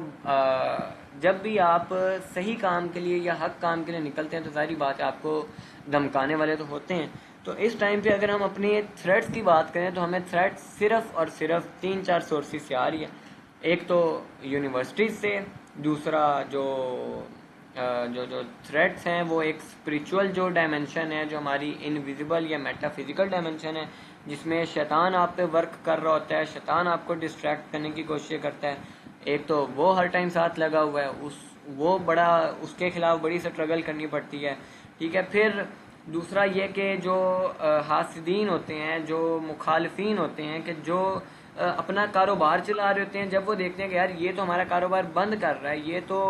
جب بھی آپ صحیح کام کے لیے یا حق کام کے لیے نکلتے ہیں تو ظاہری بات ہے آپ کو دھمکانے والے تو ہوتے ہیں. تو اس ٹائم پہ اگر ہم اپنی تھریٹس کی بات کریں تو ہمیں تھریٹس صرف اور صرف 3-4 سورسز سے آ رہی ہے. ایک تو یونیورسٹیز سے، دوسرا جو جو تھریٹس ہیں وہ ایک اسپریچول جو ڈائمنشن ہے، جو ہماری انویزیبل یا میٹا فزیکل ڈائمنشن ہے، جس میں شیطان آپ پہ ورک کر رہا ہوتا ہے، شیطان آپ کو ڈسٹریکٹ کرنے کی کوشش کرتا ہے. ایک تو وہ ہر ٹائم ساتھ لگا ہوا ہے، وہ بڑا اس کے خلاف بڑی سٹرگل کرنی پڑتی ہے. ٹھیک ہے. پھر دوسرا یہ کہ جو حاسدین ہوتے ہیں، جو مخالفین ہوتے ہیں، کہ جو اپنا کاروبار چلا رہے ہوتے ہیں، جب وہ دیکھتے ہیں کہ یار یہ تو ہمارا کاروبار بند کر رہا ہے، یہ تو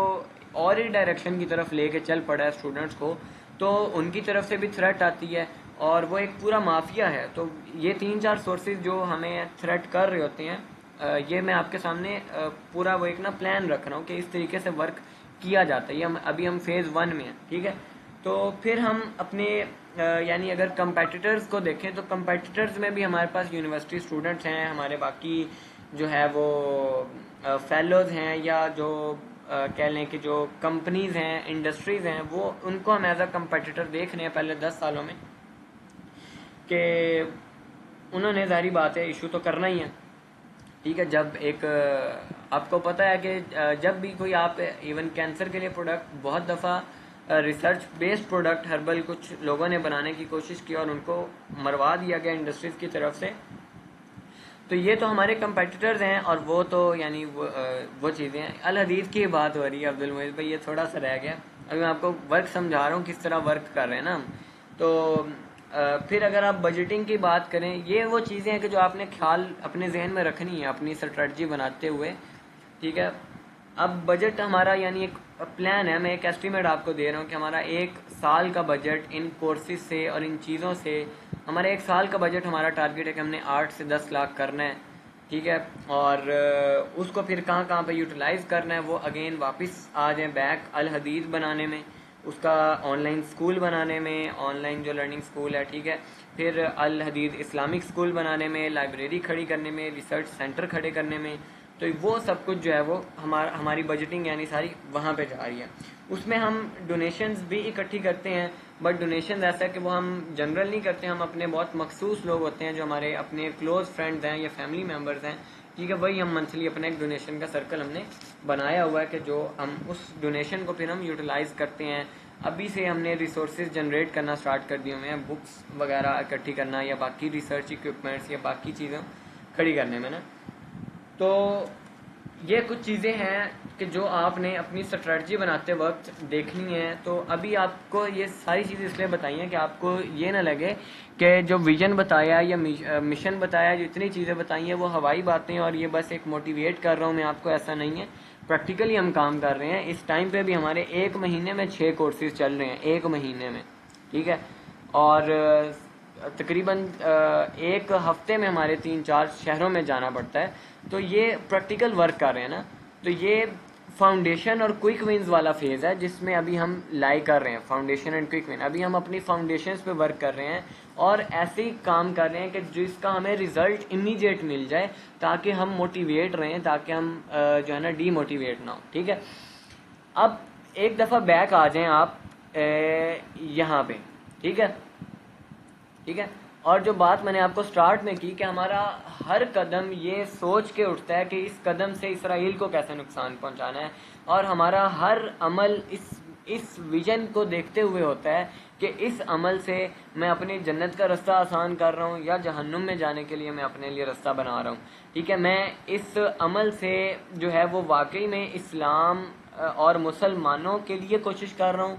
اور ہی ڈائریکشن کی طرف لے کے چل پڑا ہے اسٹوڈنٹس کو، تو ان کی طرف سے بھی تھریٹ آتی ہے اور وہ ایک پورا مافیا ہے. تو یہ 3-4 سورسز جو ہمیں تھریٹ کر رہے ہوتے ہیں، یہ میں آپ کے سامنے پورا وہ ایک نا پلان رکھ رہا ہوں کہ اس طریقے سے ورک کیا جاتا ہے. ابھی ہم فیز 1 میں ہیں. ٹھیک ہے. تو پھر ہم اپنے یعنی اگر کمپیٹیٹرز کو دیکھیں تو کمپیٹیٹرز میں بھی ہمارے پاس یونیورسٹی اسٹوڈنٹس ہیں، ہمارے باقی جو ہے وہ فیلوز ہیں، یا جو کہہ لیں کہ جو کمپنیز ہیں، انڈسٹریز ہیں، وہ ان کو ہم ایز اے کمپیٹیٹر دیکھ رہے ہیں پہلے 10 سالوں میں، کہ انہوں نے ظاہری بات ہے ایشو تو کرنا ہی ہے. ٹھیک ہے. جب ایک آپ کو پتہ ہے کہ جب بھی کوئی آپ ایون کینسر کے لیے پروڈکٹ، بہت دفعہ ریسرچ بیسڈ پروڈکٹ ہربل کچھ لوگوں نے بنانے کی کوشش کی اور ان کو مروا دیا گیا انڈسٹریز کی طرف سے. تو یہ تو ہمارے کمپیٹیٹرز ہیں، اور وہ تو یعنی وہ چیزیں ہیں. الحدیث کی بات ہو رہی ہے عبد المعید بھائی، یہ تھوڑا سا رہ گیا. ابھی میں آپ کو ورک سمجھا رہا ہوں کس طرح ورک کر رہے ہیں نا ہم. تو پھر اگر آپ بجٹنگ کی بات کریں، یہ وہ چیزیں ہیں کہ جو آپ نے خیال اپنے ذہن میں رکھنی ہے اپنی اسٹریٹجی بناتے ہوئے. ٹھیک ہے. اب بجٹ ہمارا یعنی ایک پلان ہے، میں ایک ایسٹیمیٹ آپ کو دے رہا ہوں کہ ہمارا 1 سال کا بجٹ ان کورسز سے اور ان چیزوں سے، ہمارا 1 سال کا بجٹ ہمارا ٹارگیٹ ہے کہ ہم نے 8 سے 10 لاکھ کرنا ہے. ٹھیک ہے. اور اس کو پھر کہاں پہ یوٹیلائز کرنا ہے، وہ اگین واپس آ جائیں بیک الحدیث بنانے میں، اس کا آن لائن اسکول بنانے میں، آن لائن جو لرننگ اسکول ہے. ٹھیک ہے. پھر الحدیث اسلامک اسکول بنانے میں، لائبریری کھڑی کرنے میں، ریسرچ سینٹر کھڑے کرنے میں. تو وہ سب کچھ جو ہے وہ ہماری بجٹنگ یعنی ساری وہاں پہ جا رہی ہے. اس میں ہم ڈونیشنز بھی اکٹھی کرتے ہیں، بٹ ڈونیشنز ایسا کہ وہ ہم جنرل نہیں کرتے. ہم اپنے بہت مخصوص لوگ ہوتے ہیں جو ہمارے اپنے کلوز فرینڈز ہیں یا فیملی ممبرز ہیں. ٹھیک ہے. وہی ہم منتھلی اپنا ایک ڈونیشن کا سرکل ہم نے بنایا ہوا ہے کہ جو ہم اس ڈونیشن کو پھر ہم یوٹیلائز کرتے ہیں. ابھی سے ہم نے ریسورسز جنریٹ کرنا سٹارٹ کر دیے ہوئے ہیں، بکس وغیرہ اکٹھی کرنا یا باقی ریسرچ اکوپمنٹس یا باقی چیزیں کھڑی کرنے میں نا. تو یہ کچھ چیزیں ہیں کہ جو آپ نے اپنی اسٹریٹجی بناتے وقت دیکھنی ہے. تو ابھی آپ کو یہ ساری چیزیں اس لیے بتائی ہیں کہ آپ کو یہ نہ لگے کہ جو ویژن بتایا یا مشن بتایا، جو اتنی چیزیں بتائی ہیں وہ ہوائی باتیں اور یہ بس ایک موٹیویٹ کر رہا ہوں میں آپ کو، ایسا نہیں ہے. پریکٹیکلی ہم کام کر رہے ہیں. اس ٹائم پہ بھی ہمارے 1 مہینے میں 6 کورسز چل رہے ہیں، 1 مہینے میں. ٹھیک ہے. اور تقریباً 1 ہفتے میں ہمارے 3-4 شہروں میں جانا پڑتا ہے. تو یہ پریکٹیکل ورک کر رہے ہیں نا. تو یہ فاؤنڈیشن اور کوئک ونز والا فیز ہے جس میں ابھی ہم لائی کر رہے ہیں. فاؤنڈیشن اینڈ کوئک ون، ابھی ہم اپنی فاؤنڈیشنز پہ ورک کر رہے ہیں اور ایسے ہی کام کر رہے ہیں کہ جس کا ہمیں ریزلٹ امیڈیٹ مل جائے، تاکہ ہم موٹیویٹ رہیں، تاکہ ہم جو ہے نا ڈی موٹیویٹ نہ ہو. ٹھیک ہے. اب ایک دفعہ بیک آ جائیں آپ یہاں پہ. ٹھیک ہے. ٹھیک ہے. اور جو بات میں نے آپ کو سٹارٹ میں کی کہ ہمارا ہر قدم یہ سوچ کے اٹھتا ہے کہ اس قدم سے اسرائیل کو کیسے نقصان پہنچانا ہے، اور ہمارا ہر عمل اس ویژن کو دیکھتے ہوئے ہوتا ہے کہ اس عمل سے میں اپنی جنت کا رستہ آسان کر رہا ہوں یا جہنم میں جانے کے لیے میں اپنے لیے رستہ بنا رہا ہوں. ٹھیک ہے. میں اس عمل سے جو ہے وہ واقعی میں اسلام اور مسلمانوں کے لیے کوشش کر رہا ہوں،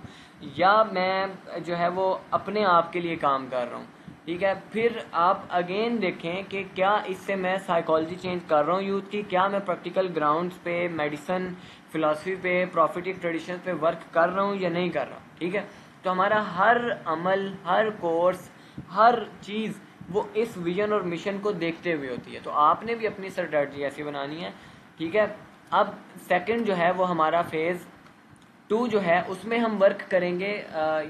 یا میں جو ہے وہ اپنے آپ کے لیے کام کر رہا ہوں. ٹھیک ہے. پھر آپ اگین دیکھیں کہ کیا اس سے میں سائیکالوجی چینج کر رہا ہوں یوتھ کی، کیا میں پریکٹیکل گراؤنڈز پہ، میڈیسن، فلاسفی پہ، پروفیٹک ٹریڈیشن پہ ورک کر رہا ہوں یا نہیں کر رہا. ٹھیک ہے. تو ہمارا ہر عمل، ہر کورس، ہر چیز وہ اس ویژن اور مشن کو دیکھتے ہوئے ہوتی ہے. تو آپ نے بھی اپنی اسٹریٹجی ایسی بنانی ہے. ٹھیک ہے. اب سیکنڈ جو ہے وہ ہمارا فیز 2 جو ہے اس میں ہم ورک کریں گے.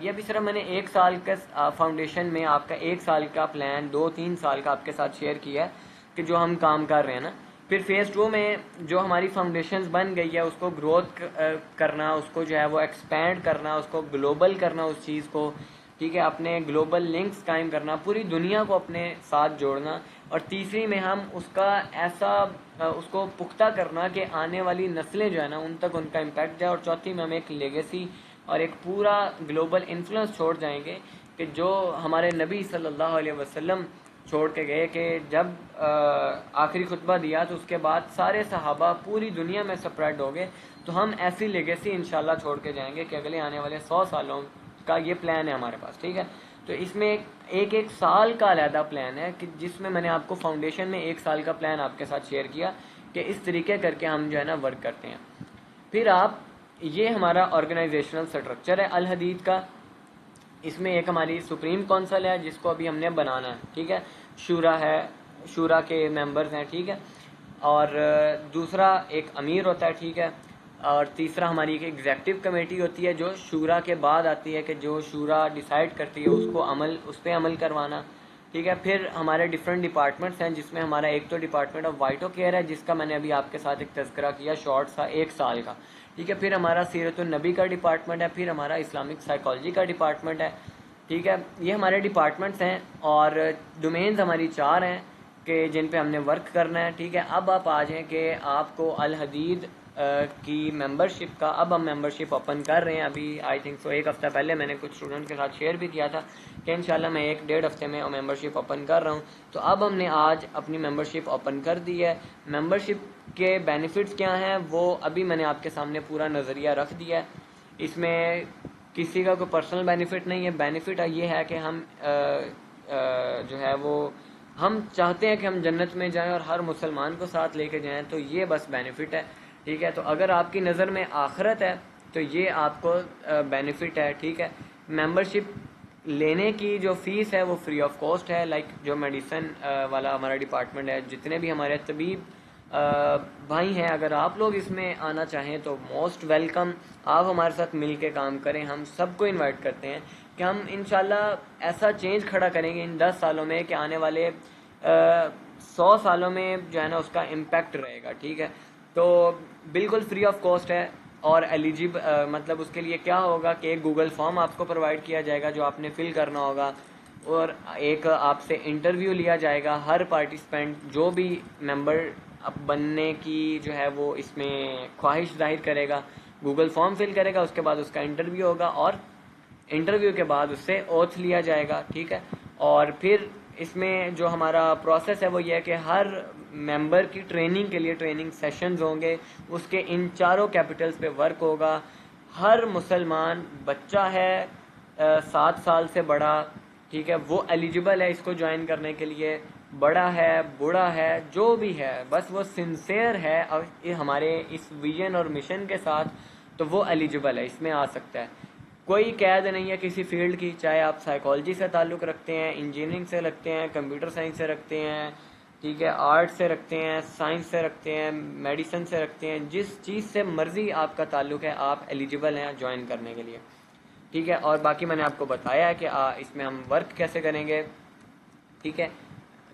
یہ بھی صرف میں نے 1 سال کا فاؤنڈیشن میں آپ کا 1 سال کا پلان 2-3 سال کا آپ کے ساتھ شیئر کیا ہے کہ جو ہم کام کر رہے ہیں نا. پھر فیز 2 میں جو ہماری فاؤنڈیشنز بن گئی ہے اس کو گروتھ کرنا، اس کو جو ہے وہ ایکسپینڈ کرنا، اس کو گلوبل کرنا اس چیز کو. ٹھیک ہے. اپنے گلوبل لنکس قائم کرنا، پوری دنیا کو اپنے ساتھ جوڑنا. اور تیسری میں ہم اس کا ایسا اس کو پختہ کرنا کہ آنے والی نسلیں جو ہے نا ان تک ان کا امپیکٹ جائے. اور چوتھی میں ہم ایک لیگیسی اور ایک پورا گلوبل انفلوئنس چھوڑ جائیں گے کہ جو ہمارے نبی صلی اللہ علیہ وسلم چھوڑ کے گئے، کہ جب آخری خطبہ دیا تو اس کے بعد سارے صحابہ پوری دنیا میں سپریڈ ہو گئے. تو ہم ایسی لیگیسی انشاءاللہ چھوڑ کے جائیں گے کہ اگلے آنے والے 100 سالوں کا یہ پلان ہے ہمارے پاس. ٹھیک ہے، تو اس میں ایک سال کا علیحدہ پلان ہے کہ جس میں نے آپ کو فاؤنڈیشن میں 1 سال کا پلان آپ کے ساتھ شیئر کیا کہ اس طریقے کر کے ہم جو ہے نا ورک کرتے ہیں. پھر یہ ہمارا آرگنائزیشنل سٹرکچر ہے الحدید کا. اس میں ایک ہماری سپریم کونسل ہے جس کو ابھی ہم نے بنانا ہے. ٹھیک ہے، شورا ہے، شورا کے ممبرز ہیں. ٹھیک ہے، اور دوسرا ایک امیر ہوتا ہے. ٹھیک ہے، اور تیسرا ہماری ایک ایگزیکٹو کمیٹی ہوتی ہے جو شورا کے بعد آتی ہے، کہ جو شورا ڈیسائیڈ کرتی ہے اس پہ عمل کروانا. ٹھیک ہے، پھر ہمارے ڈفرینٹ ڈپارٹمنٹس ہیں جس میں ہمارا ایک تو ڈپارٹمنٹ آف وائٹو کیئر ہے جس کا میں نے ابھی آپ کے ساتھ ایک تذکرہ کیا شارٹ سا 1 سال کا. ٹھیک ہے، پھر ہمارا سیرت النبی کا ڈپارٹمنٹ ہے، پھر ہمارا اسلامک سائیکالوجی کا ڈپارٹمنٹ ہے. ٹھیک ہے، یہ ہمارے ڈپارٹمنٹس ہیں اور ڈومینز ہماری 4 ہیں کہ جن پہ ہم نے ورک کرنا ہے. ٹھیک ہے، اب آپ آ جائیں کہ آپ کو الحدید کی ممبرشپ کا، اب ہم ممبرشپ اوپن کر رہے ہیں. ابھی آئی تھنک سو 1 ہفتہ پہلے میں نے کچھ اسٹوڈنٹ کے ساتھ شیئر بھی کیا تھا کہ انشاءاللہ میں 1-1.5 ہفتے میں ممبرشپ اوپن کر رہا ہوں. تو اب ہم نے آج اپنی ممبرشپ اوپن کر دی ہے. ممبرشپ کے بینیفٹس کیا ہیں وہ ابھی میں نے آپ کے سامنے پورا نظریہ رکھ دیا ہے. اس میں کسی کا کوئی پرسنل بینیفٹ نہیں ہے. بینیفٹ یہ ہے کہ ہم جو ہے وہ ہم چاہتے ہیں کہ ہم جنت میں جائیں اور ہر مسلمان کو ساتھ لے کے جائیں. تو یہ بس بینیفٹ ہے. ٹھیک ہے، تو اگر آپ کی نظر میں آخرت ہے تو یہ آپ کو بینیفٹ ہے. ٹھیک ہے، ممبرشپ لینے کی جو فیس ہے وہ فری آف کاسٹ ہے. لائک جو میڈیسن والا ہمارا ڈپارٹمنٹ ہے، جتنے بھی ہمارے طبیب بھائی ہیں، اگر آپ لوگ اس میں آنا چاہیں تو موسٹ ویلکم. آپ ہمارے ساتھ مل کے کام کریں. ہم سب کو انوائٹ کرتے ہیں کہ ہم انشاءاللہ ایسا چینج کھڑا کریں گے ان 10 سالوں میں کہ آنے والے 100 سالوں میں جو ہے نا اس کا امپیکٹ رہے گا. ٹھیک ہے، تو بالکل فری آف کاسٹ ہے. اور ایلیجیبل مطلب اس کے لیے کیا ہوگا کہ ایک گوگل فارم آپ کو پرووائڈ کیا جائے گا جو آپ نے فل کرنا ہوگا، اور ایک آپ سے انٹرویو لیا جائے گا. ہر پارٹیسپینٹ جو بھی ممبر بننے کی جو ہے وہ اس میں خواہش ظاہر کرے گا، گوگل فارم فل کرے گا، اس کے بعد اس کا انٹرویو ہوگا اور انٹرویو کے بعد اس سے اوتھ لیا جائے گا. ٹھیک ہے، اور پھر اس میں جو ہمارا پروسیس ہے وہ یہ ہے کہ ہر ممبر کی ٹریننگ کے لیے ٹریننگ سیشنز ہوں گے. اس کے ان 4 کیپٹلز پہ ورک ہوگا. ہر مسلمان بچہ ہے 7 سال سے بڑا، ٹھیک ہے، وہ ایلیجیبل ہے اس کو جوائن کرنے کے لیے. بڑا ہے، بوڑھا ہے، جو بھی ہے، بس وہ سنسیئر ہے اور ہمارے اس ویژن اور مشن کے ساتھ، تو وہ ایلیجیبل ہے، اس میں آ سکتا ہے. کوئی قید نہیں ہے کسی فیلڈ کی، چاہے آپ سائیکالوجی سے تعلق رکھتے ہیں، انجینئرنگ سے رکھتے ہیں، کمپیوٹر سائنس سے رکھتے ہیں، ٹھیک ہے، آرٹ سے رکھتے ہیں، سائنس سے رکھتے ہیں، میڈیسن سے رکھتے ہیں، جس چیز سے مرضی آپ کا تعلق ہے آپ ایلیجیبل ہیں جوائن کرنے کے لیے. ٹھیک ہے، اور باقی میں نے آپ کو بتایا ہے کہ اس میں ہم ورک کیسے کریں گے. ٹھیک ہے،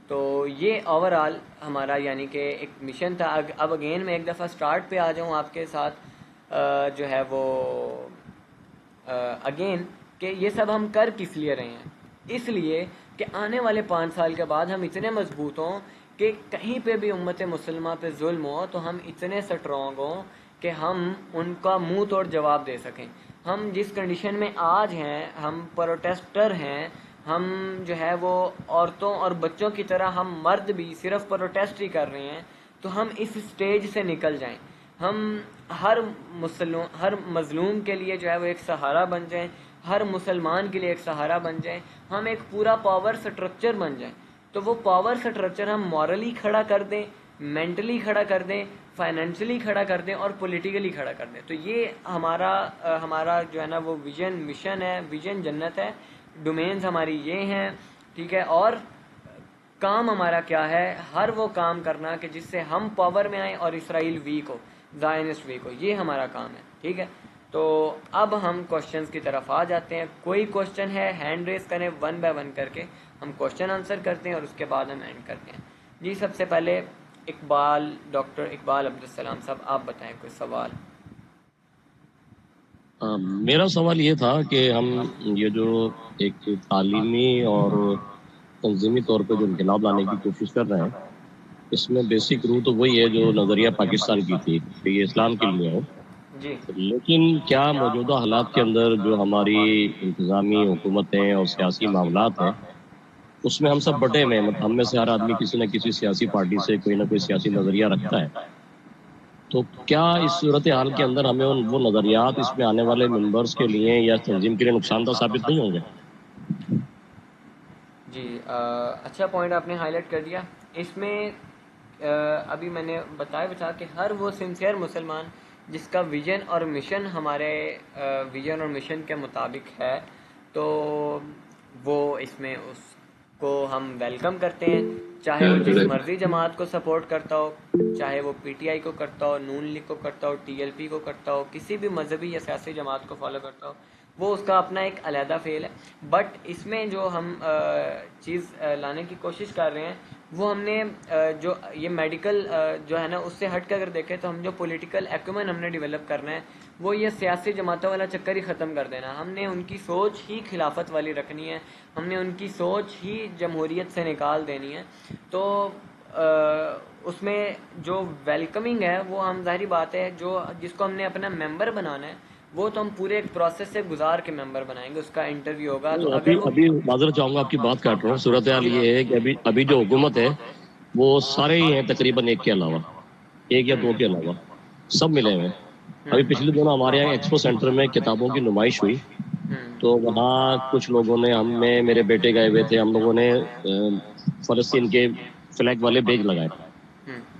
تو یہ اوور آل ہمارا یعنی کہ ایک مشن تھا. اب اگین میں ایک دفعہ سٹارٹ پہ آ جاؤں آپ کے ساتھ جو ہے وہ اگین کہ یہ سب ہم کر کس لیے رہے ہیں. اس لیے کہ آنے والے 5 سال کے بعد ہم اتنے مضبوط ہوں کہ کہیں پہ بھی امت مسلمہ پہ ظلم ہو تو ہم اتنے سٹرونگ ہوں کہ ہم ان کا منہ توڑ جواب دے سکیں. ہم جس کنڈیشن میں آج ہیں، ہم پروٹیسٹر ہیں، ہم جو ہے وہ عورتوں اور بچوں کی طرح ہم مرد بھی صرف پروٹیسٹ ہی کر رہے ہیں. تو ہم اس سٹیج سے نکل جائیں، ہم ہر مظلوم کے لیے جو ہے وہ ایک سہارا بن جائیں، ہر مسلمان کے لیے ایک سہارا بن جائیں، ہم ایک پورا پاور سٹرکچر بن جائیں. تو وہ پاور سٹرکچر ہم مورلی کھڑا کر دیں، مینٹلی کھڑا کر دیں، فائنینشلی کھڑا کر دیں اور پولیٹیکلی کھڑا کر دیں. تو یہ ہمارا جو ہے نا وہ ویژن مشن ہے، ویژن جنت ہے. ڈومینز ہماری یہ ہیں. ٹھیک ہے، اور کام ہمارا کیا ہے؟ ہر وہ کام کرنا کہ جس سے ہم پاور میں آئیں اور اسرائیل ویک ہو، زائنسٹ ویک ہو. یہ ہمارا کام ہے. ٹھیک ہے، تو اب ہم کوشچنز کی طرف آ جاتے ہیں. کوئی کوشچن ہے ہینڈ ریز کریں، 1 بائی 1 کر کے ہم کوشچن آنسر کرتے ہیں اور اس کے بعد ہم اینڈ کرتے ہیں. جی سب سے پہلے ڈاکٹر اقبال عبدالسلام صاحب آپ بتائیں کوئی سوال. میرا سوال یہ تھا کہ ہم یہ جو ایک تعلیمی اور تنظیمی طور پہ جو انقلاب لانے کی کوشش کر رہے ہیں، اس میں بیسک روح تو وہی ہے جو نظریہ پاکستان کی تھی کہ یہ اسلام کے لیے ہو. جی لیکن کیا موجودہ حالات کے اندر جو ہماری انتظامی حکومتیں اور سیاسی معاملات ہیں اس میں ہم سب بٹے ہوئے ہیں، مطلب ہم میں سے ہر آدمی کسی نہ کسی سیاسی پارٹی سے کوئی نہ کوئی سیاسی نظریہ رکھتا ہے، تو کیا اس صورتحال کے اندر ہمیں وہ نظریات اس میں آنے والے ممبرس کے لیے یا تنظیم کے لیے نقصان دہ ثابت نہیں ہوں گے؟ جی اچھا پوائنٹ آپ نے ہائی لائٹ کر دیا اس میں. ابھی میں نے بتایا کہ ہر وہ سنسیئر مسلمان جس کا ویژن اور مشن ہمارے ویژن اور مشن کے مطابق ہے تو وہ اس میں اس کو ہم ویلکم کرتے ہیں، چاہے وہ جس مرضی جماعت کو سپورٹ کرتا ہو، چاہے وہ پی ٹی آئی کو کرتا ہو، نون لیگ کو کرتا ہو، ٹی ایل پی کو کرتا ہو، کسی بھی مذہبی یا سیاسی جماعت کو فالو کرتا ہو، وہ اس کا اپنا ایک علیحدہ فیل ہے. بٹ اس میں جو ہم چیز لانے کی کوشش کر رہے ہیں وہ ہم نے جو یہ میڈیکل جو ہے نا اس سے ہٹ کے اگر دیکھیں تو ہم جو پولیٹیکل ایکومن ہم نے ڈیولپ کرنا ہے وہ یہ سیاسی جماعتوں والا چکر ہی ختم کر دینا. ہم نے ان کی سوچ ہی خلافت والی رکھنی ہے، ہم نے ان کی سوچ ہی جمہوریت سے نکال دینی ہے. تو اس میں جو ویلکمنگ ہے وہ ہم ظاہری بات ہے جس کو ہم نے اپنا ممبر بنانا ہے وہ تو ہم پورے ایک پروسیس سے گزار کے ممبر بنائیں گے، اس کا انٹرویو ہوگا. تو اگر وہ ابھی معذرت چاہوں گا آپ کی بات کاٹ رہا ہوں، صورتحال یہ ہے کہ ابھی جو حکومت ہے وہ سارے ہی ہیں تقریباً ایک کے علاوہ، ایک یا دو کے علاوہ سب ملے ہوئے ہیں. ابھی پچھلے دنوں ہمارے یہاں ایکسپو سینٹر میں کتابوں کی نمائش ہوئی تو وہاں کچھ لوگوں نے، ہم میں میرے بیٹے گئے ہوئے تھے، ہم لوگوں نے فلسطین کے فلیگ والے بیج لگائے.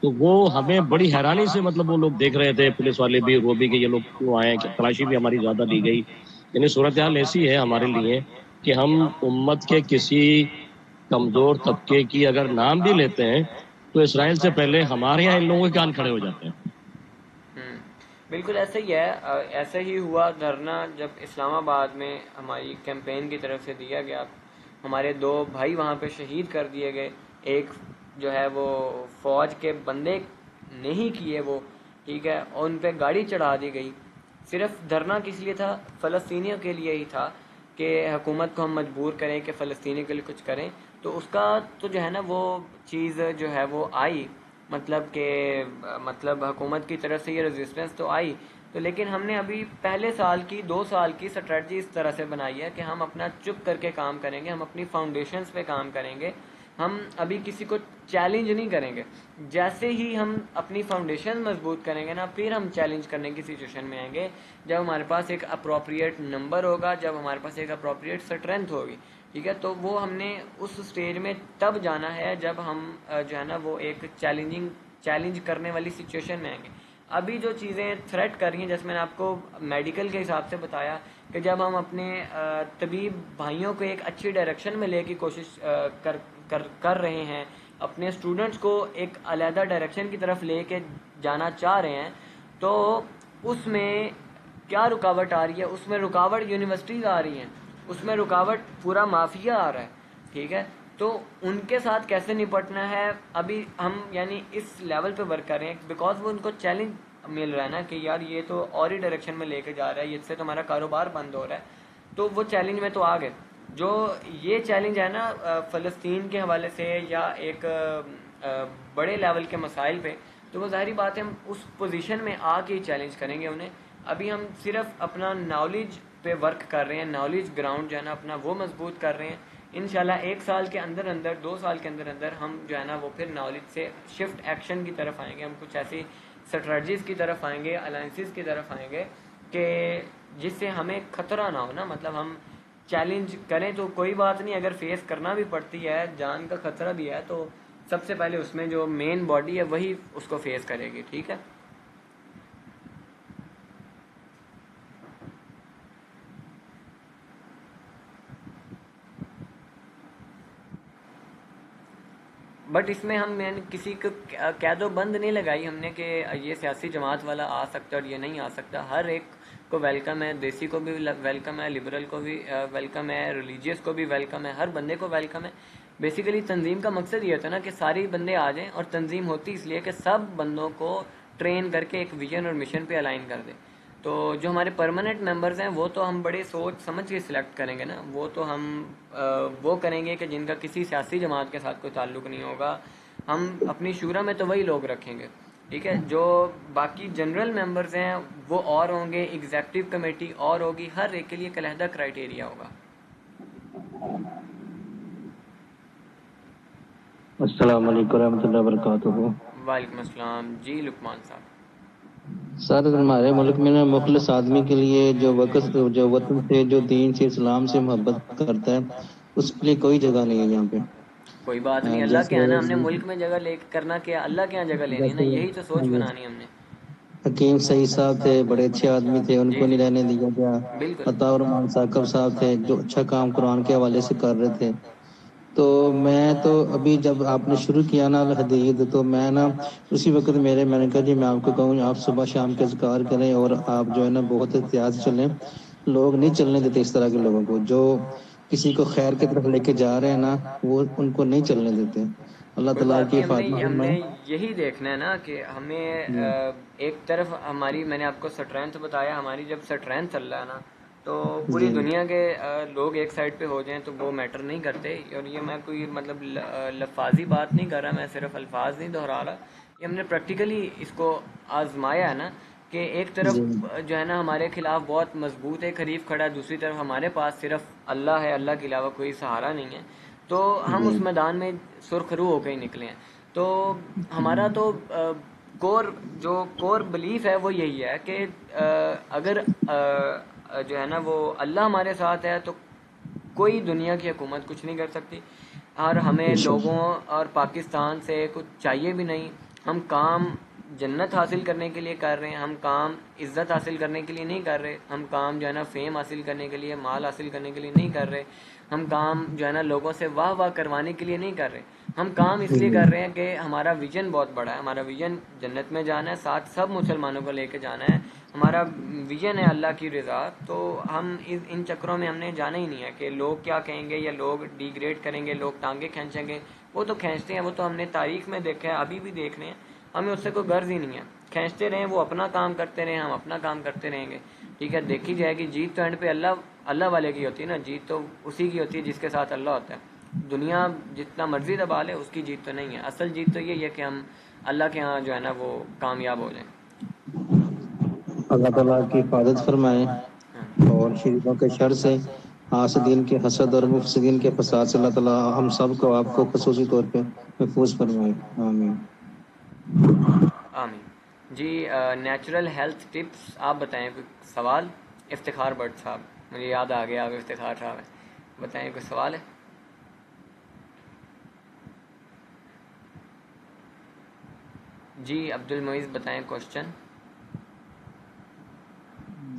تو وہ ہمیں بڑی حیرانی سے مطلب وہ لوگ دیکھ رہے تھے، پولیس والے بھی، وہ بھی کہ یہ لوگ کیوں آئے ہیں، تلاشی بھی ہماری زیادہ دی گئی. یعنی صورتحال ایسی ہے ہمارے لیے کہ ہم امت کے کسی کمزور طبقے کی اگر نام بھی لیتے ہیں تو اسرائیل سے پہلے ہمارے یہاں ان لوگوں کے کان کھڑے ہو جاتے ہیں. بالکل ایسا ہی ہے. ایسا ہی ہوا دھرنا جب اسلام آباد میں ہماری کیمپین کی طرف سے دیا گیا، ہمارے 2 بھائی وہاں پہ شہید کر دیے گئے. ایک جو ہے وہ فوج کے بندے نہیں کیے وہ، ٹھیک ہے، اور ان پہ گاڑی چڑھا دی گئی. صرف دھرنا کس لیے تھا؟ فلسطینیوں کے لیے ہی تھا کہ حکومت کو ہم مجبور کریں کہ فلسطینی کے لیے کچھ کریں. تو اس کا تو جو ہے نا وہ چیز جو ہے وہ آئی، مطلب حکومت کی طرف سے یہ ریزسٹنس تو آئی. تو لیکن ہم نے ابھی پہلے سال کی 2 سال کی اسٹریٹجی اس طرح سے بنائی ہے کہ ہم اپنا چپ کر کے کام کریں گے، ہم اپنی فاؤنڈیشنز پہ کام کریں گے. ہم ابھی کسی کو چیلنج نہیں کریں گے. جیسے ہی ہم اپنی فاؤنڈیشن مضبوط کریں گے نا پھر ہم چیلنج کرنے کی سچویشن میں آئیں گے، جب ہمارے پاس ایک اپروپریٹ نمبر ہوگا، جب ہمارے پاس ایک اپروپریٹ اسٹرینتھ ہوگی، ٹھیک ہے. تو وہ ہم نے اس سٹیج میں تب جانا ہے جب ہم جو ہے نا وہ ایک چیلنج کرنے والی سچویشن میں آئیں گے. ابھی جو چیزیں تھریٹ کر رہی ہیں، جیسے میں نے آپ کو میڈیکل کے حساب سے بتایا کہ جب ہم اپنے طبیب بھائیوں کو ایک اچھی ڈائریکشن میں لے کی کوشش کر رہے ہیں، اپنے اسٹوڈنٹس کو ایک علیحدہ ڈائریکشن کی طرف لے کے جانا چاہ رہے ہیں، تو اس میں کیا رکاوٹ آ رہی ہے؟ اس میں رکاوٹ یونیورسٹیز آ رہی ہیں، اس میں رکاوٹ پورا مافیا آ رہا ہے، ٹھیک ہے. تو ان کے ساتھ کیسے نپٹنا ہے ابھی ہم یعنی اس لیول پہ ورک کر رہے ہیں، بیکاز وہ ان کو چیلنج مل رہا ہے نا کہ یار یہ تو اور ہی ڈائریکشن میں لے کے جا رہا ہے، اس سے تو ہمارا کاروبار بند ہو رہا ہے. تو وہ چیلنج میں تو آ گئے. جو یہ چیلنج ہے نا فلسطین کے حوالے سے یا ایک بڑے لیول کے مسائل پہ، تو وہ ظاہری بات ہے ہم اس پوزیشن میں آ کے ہی چیلنج کریں گے انہیں. ابھی ہم صرف اپنا نالج پہ ورک کر رہے ہیں، نالج گراؤنڈ جو ہے نا اپنا وہ مضبوط کر رہے ہیں. انشاءاللہ 1 سال کے اندر 2 سال کے اندر ہم جو ہے نا وہ پھر نالج سے شفٹ ایکشن کی طرف آئیں گے. ہم کچھ ایسی اسٹریٹجیز کی طرف آئیں گے، الائنسز کی طرف آئیں گے کہ جس سے ہمیں خطرہ نہ ہو نا. مطلب ہم چیلنج کریں تو کوئی بات نہیں، اگر فیس کرنا بھی پڑتی ہے، جان کا خطرہ بھی ہے، تو سب سے پہلے اس میں جو مین باڈی ہے وہی اس کو فیس کرے گی، ٹھیک ہے. بٹ اس میں ہم کسی کو قید و بند نہیں لگائی ہم نے کہ یہ سیاسی جماعت والا آ سکتا ہے اور یہ نہیں آ سکتا. ہر ایک کو ویلکم ہے، دیسی کو بھی ویلکم ہے، لبرل کو بھی ویلکم ہے، ریلیجیس کو بھی ویلکم ہے، ہر بندے کو ویلکم ہے. بیسیکلی تنظیم کا مقصد یہ ہوتا ہے نا کہ سارے بندے آ جائیں، اور تنظیم ہوتی اس لیے کہ سب بندوں کو ٹرین کر کے ایک ویژن اور مشن پہ الائن کر دے. تو جو ہمارے پرماننٹ ممبرز ہیں وہ تو ہم بڑے سوچ سمجھ کے سلیکٹ کریں گے نا. وہ تو ہم وہ کریں گے کہ جن کا کسی سیاسی جماعت کے ساتھ کوئی تعلق نہیں ہوگا. ہم اپنی شورا میں تو وہی لوگ رکھیں گے. ٹھیک ہے. جو باقی جنرل ممبرز ہیں وہ اور ہوں گے, ایگزیکٹو کمیٹی اور ہوگی, ہر ایک کے لیے ایک علیحدہ کرائٹیریا ہوگا. السلام علیکم ورحمۃ اللہ وبرکاتہ. وعلیکم السلام. جی لقمان صاحب. سر ہمارے ملک میں نا مخلص آدمی کے لیے جو وقت جو وطن سے جو دین سے اسلام سے محبت کرتا ہے اس کے لیے کوئی جگہ نہیں ہے یہاں پہ. کوئی بات نہیں, اللہ کے جیسے ہے نا, ہم نے ملک میں جگہ لے کرنا کیا, اللہ کے یہاں جگہ لینی ہے نا, یہی تو سوچ بنانی ہم نے. حکیم سعید صاحب تھے, بڑے اچھے آدمی تھے, ان جی کو جی نہیں رہنے دیا گیا. بالکل. عطا الرحمان ثاقب صاحب تھے جو اچھا کام قرآن کے حوالے سے کر رہے تھے. تو میں تو ابھی جب آپ نے شروع کیا نا الحدید تو میں نا اسی وقت میں نے کہا جی میں آپ کو کہوں آپ صبح شام کے اذکار کریں اور آپ جو ہے نا بہت احتیاط سے چلیں. لوگ نہیں چلنے دیتے اس طرح کے لوگوں کو, جو کسی کو خیر کی طرف لے کے جا رہے ہیں نا وہ ان کو نہیں چلنے دیتے. اللہ کوئی تعالیٰ بات کی نہیں, حفاظت ہم فرمائے. نے یہی دیکھنا ہے نا کہ ہمیں ایک طرف ہماری, میں نے آپ کو اسٹرینتھ بتایا, ہماری جب اسٹرینتھ چل رہا ہے نا تو پوری جی دنیا کے لوگ ایک سائڈ پہ ہو جائیں تو وہ میٹر نہیں کرتے. اور یہ میں کوئی مطلب لفاظی بات نہیں کر رہا, میں صرف الفاظ نہیں دہرا رہا, یہ ہم نے پریکٹیکلی اس کو آزمایا ہے نا کہ ایک طرف جی جو ہے نا ہمارے خلاف بہت مضبوط ایک حریف کھڑا ہے, دوسری طرف ہمارے پاس صرف اللہ ہے, اللہ کے علاوہ کوئی سہارا نہیں ہے. تو ہم جی اس میدان میں سرخرو ہو کے ہی نکلے ہیں. تو ہمارا تو کور بلیف ہے وہ یہی ہے کہ اگر جو ہے نا وہ اللہ ہمارے ساتھ ہے تو کوئی دنیا کی حکومت کچھ نہیں کر سکتی. اور ہمیں لوگوں اور پاکستان سے کچھ چاہیے بھی نہیں. ہم کام جنت حاصل کرنے کے لیے کر رہے ہیں, ہم کام عزت حاصل کرنے کے لیے نہیں کر رہے, ہم کام جو ہے نا فیم حاصل کرنے کے لیے, مال حاصل کرنے کے لیے نہیں کر رہے, ہم کام جو ہے نا لوگوں سے واہ واہ کروانے کے لیے نہیں کر رہے. ہم کام اس لیے کر رہے ہیں کہ ہمارا ویژن بہت بڑا ہے, ہمارا ویژن جنت میں جانا ہے, ساتھ سب مسلمانوں کو لے کے جانا ہے, ہمارا ویژن ہے اللہ کی رضا. تو ہم ان چکروں میں ہم نے جانا ہی نہیں ہے کہ لوگ کیا کہیں گے یا لوگ ڈیگریڈ کریں گے, لوگ ٹانگیں کھینچیں گے. وہ تو کھینچتے ہیں, وہ تو ہم نے تاریخ میں دیکھا ہے, ابھی بھی دیکھ رہے ہیں, ہمیں اس سے کوئی غرض ہی نہیں ہے. کھینچتے رہیں, وہ اپنا کام کرتے رہیں, ہم اپنا کام کرتے رہیں گے. ٹھیک ہے, دیکھی جائے گی جیت تو اینڈ پہ اللہ والے کی ہوتی ہے نا, جیت تو اسی کی ہوتی ہے جس کے ساتھ اللہ ہوتا ہے. دنیا جتنا مرضی دبا لے اس کی جیت تو نہیں ہے, اصل جیت تو یہی ہے کہ ہم اللہ کے ہاں جو ہے نا وہ کامیاب ہو جائیں. اللہ تعالیٰ کی حفاظت فرمائے ہاں. اور شریفوں کے شر سے, حاسدین کے حسد اور مفسدین کے فساد سے اللہ تعالیٰ ہم سب کو آپ کو خصوصی طور پہ محفوظ فرمائے. آمین. آمین. جی نیچرل ہیلتھ ٹپس آپ بتائیں, کوئی سوال؟ افتخار بٹ صاحب, مجھے یاد آ گیا آپ افتخار صاحب ہیں, بتائیں کوئی سوال ہے؟ جی عبد المعیز بتائیں کوشچن.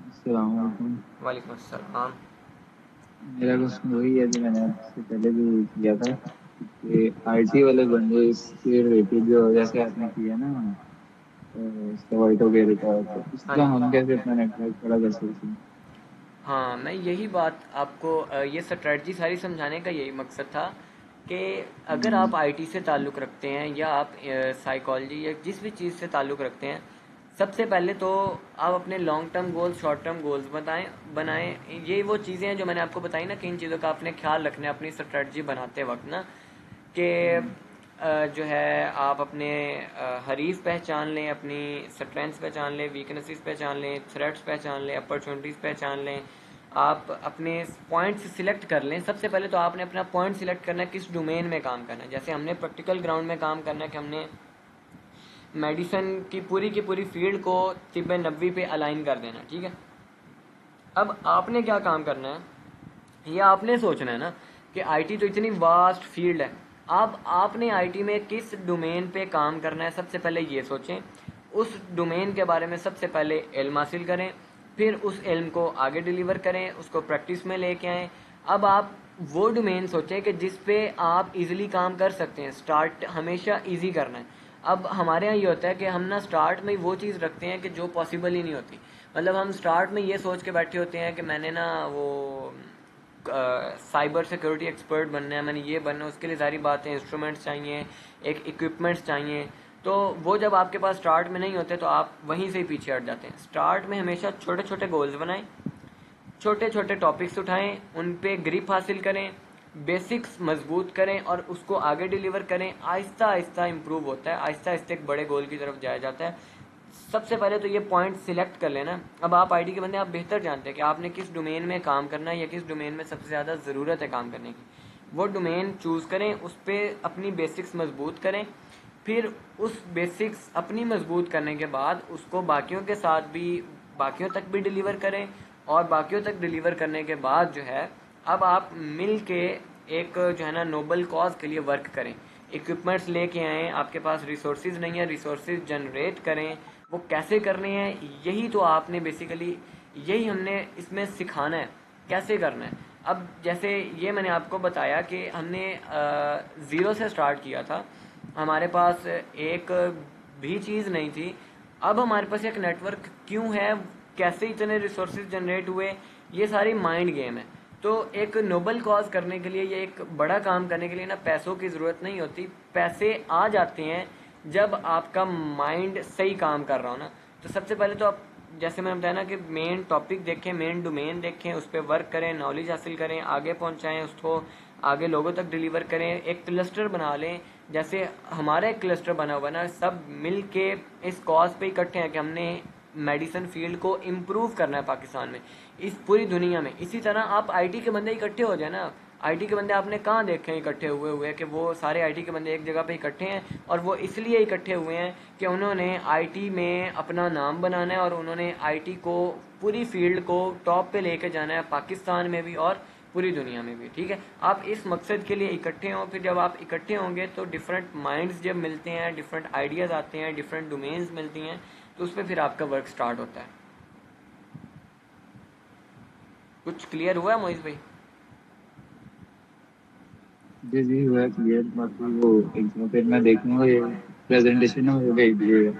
السلام علیکم. وعلیکم السلام. میرا کوشچن وہی ہے جو میں نے آپ سے پہلے بھی کیا تھا کہ آئی ٹی والے بندے اس کے ریلیٹڈ جو جیسے آپ نے کیا نا سوائٹو وغیرہ کا, تو اس ہاں طرح جی. ہم کیسے اپنا نیٹ ورک کھڑا کر سکتے ہیں؟ ہاں, میں یہی بات آپ کو یہ اسٹریٹجی ساری سمجھانے کا یہی مقصد تھا کہ اگر آپ آئی ٹی سے تعلق رکھتے ہیں یا آپ سائیکالوجی یا جس بھی چیز سے تعلق رکھتے ہیں, سب سے پہلے تو آپ اپنے long term goals, short term goals بنائیں. یہ وہ چیزیں ہیں جو میں نے آپ کو بتائی نا کہ ان چیزوں کا آپ نے خیال رکھنا ہے اپنی اسٹریٹجی بناتے وقت نا, کہ جو ہے آپ اپنے حریف پہچان لیں, اپنی اسٹرینتھس پہچان لیں, ویکنیسز پہچان لیں, تھریٹس پہچان لیں, اپرچونیٹیز پہچان لیں, آپ اپنے پوائنٹس سلیکٹ کر لیں. سب سے پہلے تو آپ نے اپنا پوائنٹ سلیکٹ کرنا ہے کس ڈومین میں کام کرنا ہے. جیسے ہم نے پریکٹیکل گراؤنڈ میں کام کرنا ہے کہ ہم نے میڈیسن کی پوری فیلڈ کو طب نبوی پہ الائن کر دینا. ٹھیک ہے, اب آپ نے کیا کام کرنا ہے, یہ آپ نے سوچنا ہے نا کہ آئی ٹی تو اتنی واسٹ فیلڈ ہے. اب آپ نے آئی ٹی میں کس ڈومین پہ کام کرنا ہے, سب سے پہلے یہ سوچیں. اس ڈومین کے بارے میں سب سے پہلے علم حاصل کریں, پھر اس علم کو آگے ڈیلیور کریں, اس کو پریکٹس میں لے کے آئیں. اب آپ وہ ڈومین سوچیں کہ جس پہ آپ ایزیلی کام کر سکتے ہیں. سٹارٹ ہمیشہ ایزی کرنا ہے. اب ہمارے یہاں یہ ہوتا ہے کہ ہم نا سٹارٹ میں وہ چیز رکھتے ہیں کہ جو پاسبل ہی نہیں ہوتی. مطلب ہم سٹارٹ میں یہ سوچ کے بیٹھے ہوتے ہیں کہ میں نے نا وہ سائبر سیکورٹی ایکسپرٹ بننا ہے, میں نے یہ بننا ہے, اس کے لیے ساری باتیں, انسٹرومنٹس چاہیے, ایک اکوپمنٹس چاہیے. تو وہ جب آپ کے پاس سٹارٹ میں نہیں ہوتے تو آپ وہیں سے ہی پیچھے ہٹ جاتے ہیں. سٹارٹ میں ہمیشہ چھوٹے چھوٹے گولز بنائیں, چھوٹے چھوٹے ٹاپکس اٹھائیں, ان پہ گرپ حاصل کریں, بیسکس مضبوط کریں اور اس کو آگے ڈیلیور کریں. آہستہ آہستہ امپروو ہوتا ہے, آہستہ آہستہ ایک بڑے گول کی طرف جایا جاتا ہے. سب سے پہلے تو یہ پوائنٹ سلیکٹ کر لینا. اب آپ آئی ٹی کے بندے, آپ بہتر جانتے ہیں کہ آپ نے کس ڈومین میں کام کرنا ہے یا کس ڈومین میں سب سے زیادہ ضرورت ہے کام کرنے کی. وہ ڈومین چوز کریں, اس پہ اپنی بیسکس مضبوط کریں. پھر اس بیسکس اپنی مضبوط کرنے کے بعد اس کو باقیوں کے ساتھ بھی, باقیوں تک بھی ڈیلیور کریں. اور باقیوں تک ڈیلیور کرنے کے بعد جو ہے اب آپ مل کے ایک جو ہے نا نوبل کاز کے لیے ورک کریں. اکوپمنٹس لے کے آئیں, آپ کے پاس ریسورسز نہیں ہیں, ریسورسز جنریٹ کریں. وہ کیسے کرنے ہیں یہی تو آپ نے بیسیکلی, یہی ہم نے اس میں سکھانا ہے کیسے کرنا ہے. اب جیسے یہ میں نے آپ کو بتایا کہ ہم نے زیرو سے سٹارٹ کیا تھا, ہمارے پاس ایک بھی چیز نہیں تھی. اب ہمارے پاس ایک نیٹ ورک کیوں ہے, کیسے اتنے ریسورسز جنریٹ ہوئے, یہ ساری مائنڈ گیم ہے. تو ایک نوبل کاز کرنے کے لیے یا ایک بڑا کام کرنے کے لیے نا پیسوں کی ضرورت نہیں ہوتی. پیسے آ جاتے ہیں جب آپ کا مائنڈ صحیح کام کر رہا ہو نا. تو سب سے پہلے تو آپ جیسے میں نے بتایا نا کہ مین ٹاپک دیکھیں, مین ڈومین دیکھیں, اس پہ ورک کریں, نالج حاصل کریں, آگے پہنچائیں, اس کو آگے لوگوں تک ڈیلیور کریں. ایک کلسٹر بنا لیں, جیسے ہمارا ایک کلسٹر بنا ہوا نا, سب مل کے اس کاز پہ اکٹھے ہیں کہ ہم نے میڈیسن فیلڈ کو امپروو کرنا ہے پاکستان میں, اس پوری دنیا میں. اسی طرح آپ آئی ٹی کے بندے اکٹھے ہو جائیں نا. آئی ٹی کے بندے آپ نے کہاں دیکھے ہیں اکٹھے ہوئے کہ وہ سارے آئی ٹی کے بندے ایک جگہ پہ اکٹھے ہیں, اور وہ اس لیے اکٹھے ہوئے ہیں کہ انہوں نے آئی ٹی میں اپنا نام بنانا ہے اور انہوں نے آئی ٹی کو, پوری فیلڈ کو ٹاپ پہ لے کے جانا ہے, پاکستان میں بھی اور پوری دنیا میں بھی. ٹھیک ہے, آپ اس مقصد کے لیے اکٹھے ہوں. پھر جب آپ اکٹھے ہوں گے تو ڈفرینٹ مائنڈز جب ملتے ہیں, ڈفرینٹ آئیڈیاز آتے ہیں, ڈفرینٹ ڈومینز ملتی ہیں, تو اس پہ پھر آپ کا ورک سٹارٹ ہوتا ہے. کچھ کلیئر ہوا ہے معیز بھائی؟ جی جی ہوا کلیئر. باقی وہ ایگزام پھر میں دیکھوں گا, یہ پریزنٹیشن ہے وہ بھیج دیجیے گا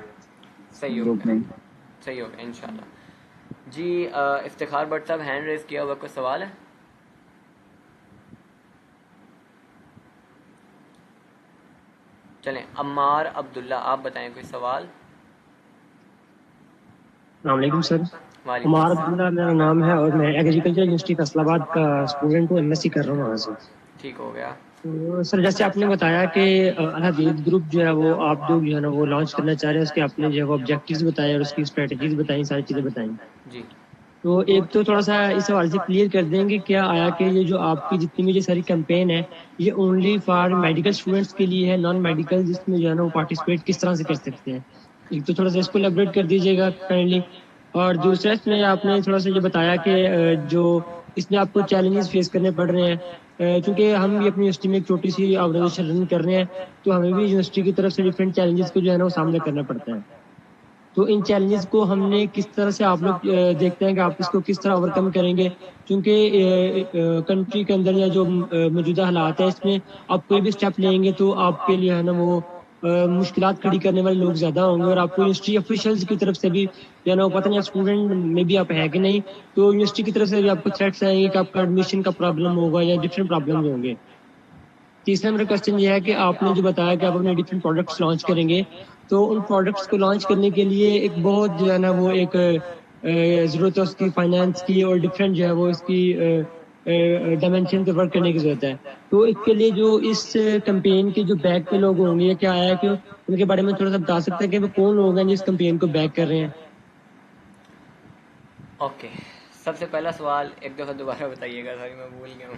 صحیح ہو گروپ گیا, میں. صحیح ہو گیا انشاءاللہ. جی افتخار بٹ صاحب ہینڈ ریز کیا ہوا, کوئی سوال ہے؟ چلیں, عمار عبداللہ آپ بتائیں کوئی سوال. السلام علیکم سر. وعلیکم عمار السلام. عبداللہ میرا نام ہے اور میں ایگریکلچر یونیورسٹی فیصل آباد کا اسٹوڈنٹ ہوں, MSc کر رہا ہوں وہاں سے. ٹھیک ہو گیا. تو سر جیسے آپ نے بتایا کہ الحدید گروپ جو ہے وہ آپ جو ہے نا وہ لانچ کرنا چاہ رہے ہیں, اس کے آپ نے جو ہے وہ آبجیکٹیوز بتائے اور اس کی اسٹریٹجیز بتائیں, ساری چیزیں بتائیں. جی تو ایک تو تھوڑا سا اس حوالے سے کلیئر کر دیں گے کیا آیا کہ یہ جو آپ کی جتنی بھی یہ ساری کیمپین ہے یہ اونلی فار میڈیکل اسٹوڈنٹس کے لیے ہے, نان میڈیکل جس میں جو ہے نا وہ پارٹیسپیٹ کس طرح سے کر سکتے ہیں؟ ایک تو تھوڑا سا اس کو ایلیبریٹ کر دیجیے گا کائنڈلی. اور دوسرا اس میں آپ نے تھوڑا سا یہ بتایا کہ جو اس میں آپ کو چیلنجز فیس کرنے پڑ رہے ہیں, چونکہ ہم بھی اپنی یونیورسٹی میں ایک چھوٹی سی آرگنائزیشن رن کر رہے ہیں, تو ہمیں بھی یونیورسٹی کی طرف سے ڈفرینٹ چیلنجز کو جو ہے نا وہ سامنا کرنا پڑتا ہے. تو ان چیلنجز کو ہم نے کس طرح سے, آپ لوگ دیکھتے ہیں کہ آپ اس کو کس طرح اوور کم کریں گے, کیونکہ کنٹری کے اندر یا جو موجودہ حالات ہے اس میں آپ کوئی بھی اسٹیپ لیں گے تو آپ کے لیے ہے نا وہ مشکلات کھڑی کرنے والے لوگ زیادہ ہوں گے, اور آپ کو یونیورسٹی آفیشلز کی طرف سے بھی یا نا پتہ نہیں اسٹوڈنٹ میں بھی آپ ہے کہ نہیں, تو یونیورسٹی کی طرف سے بھی آپ کو تھریٹس آئیں گے کہ آپ کا ایڈمیشن کا پرابلم ہوگا یا ڈفرینٹ پرابلم ہوں گے. تیسرا میرا کوشچن یہ ہے کہ آپ نے جو بتایا کہ آپ اپنے ڈفرینٹ پروڈکٹس لانچ کریں گے, تو ان پروڈکٹس کو لانچ کرنے کے لیے ایک بہت جو ہے نا وہ ایک ضرورت ہے اس کی فائنانس کی, اور ڈفرینٹ جو ہے وہ اس کی ڈائمینشن پہ ورک کرنے کی ضرورت ہے. تو اس کے لیے جو اس کمپین کے جو بیک پہ لوگ ہوں گے, یہ کیا ہے کہ ان کے بارے میں تھوڑا سا بتا سکتے ہیں کہ وہ کون لوگ ہیں جو اس کمپین کو بیک کر رہے ہیں؟ اوکے, سب سے پہلا سوال ایک دفعہ دوبارہ بتائیے گا, ساری میں بھول گیا ہوں.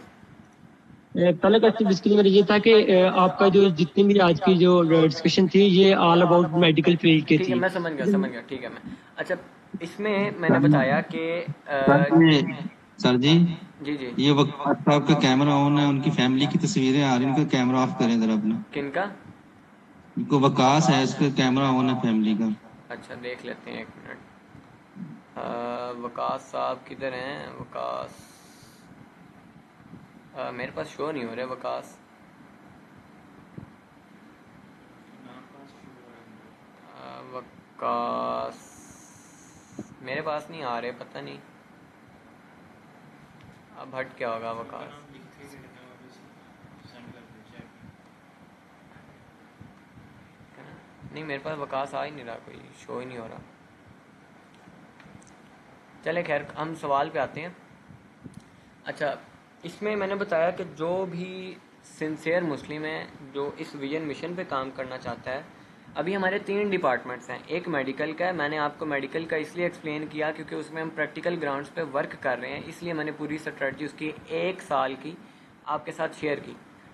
پہلا کوشچن بیسیکلی میرا یہ تھا کہ آپ کا جو جتنی بھی آج کی جو ڈسکشن تھی یہ آل اباؤٹ میڈیکل فیلڈ کی ٹھیک ہے, تھی. میں سمجھ گیا. ٹھیک ہے, میں اچھا اس میں نے بتایا کہ سر جی جی جی یہ وقت صاحب کا کیمرہ آن ہے, ان کی فیملی کی تصویریں آ رہی ہیں, ان کا کیمرہ آف کریں ذرا اپنا. کن کا؟ ان کو وکاس ہے, اس کا کیمرہ آن ہے فیملی کا. اچھا دیکھ لیتے ہیں, ایک منٹ. وکاس صاحب کدھر ہیں؟ وکاس میرے پاس شو نہیں ہو رہے. وکاس وکاس میرے پاس نہیں آ رہے, پتہ نہیں اب ہٹ کیا ہوگا. وکاس نہیں, میرے پاس وکاس آ ہی نہیں رہا, کوئی شو ہی نہیں ہو رہا. چلے خیر, ہم سوال پہ آتے ہیں. اچھا اس میں میں نے بتایا کہ جو بھی سنسیئر مسلم ہے جو اس ویژن مشن پہ کام کرنا چاہتا ہے، ابھی ہمارے 3 ڈپارٹمنٹس ہیں. ایک میڈیکل کا ہے، میں نے آپ کو میڈیکل کا اس لیے ایکسپلین کیا کیونکہ اس میں ہم پریکٹیکل گراؤنڈس پہ ورک کر رہے ہیں، اس لیے میں نے پوری اسٹریٹجی اس کی 1 سال کی آپ کے ساتھ شیئر کی.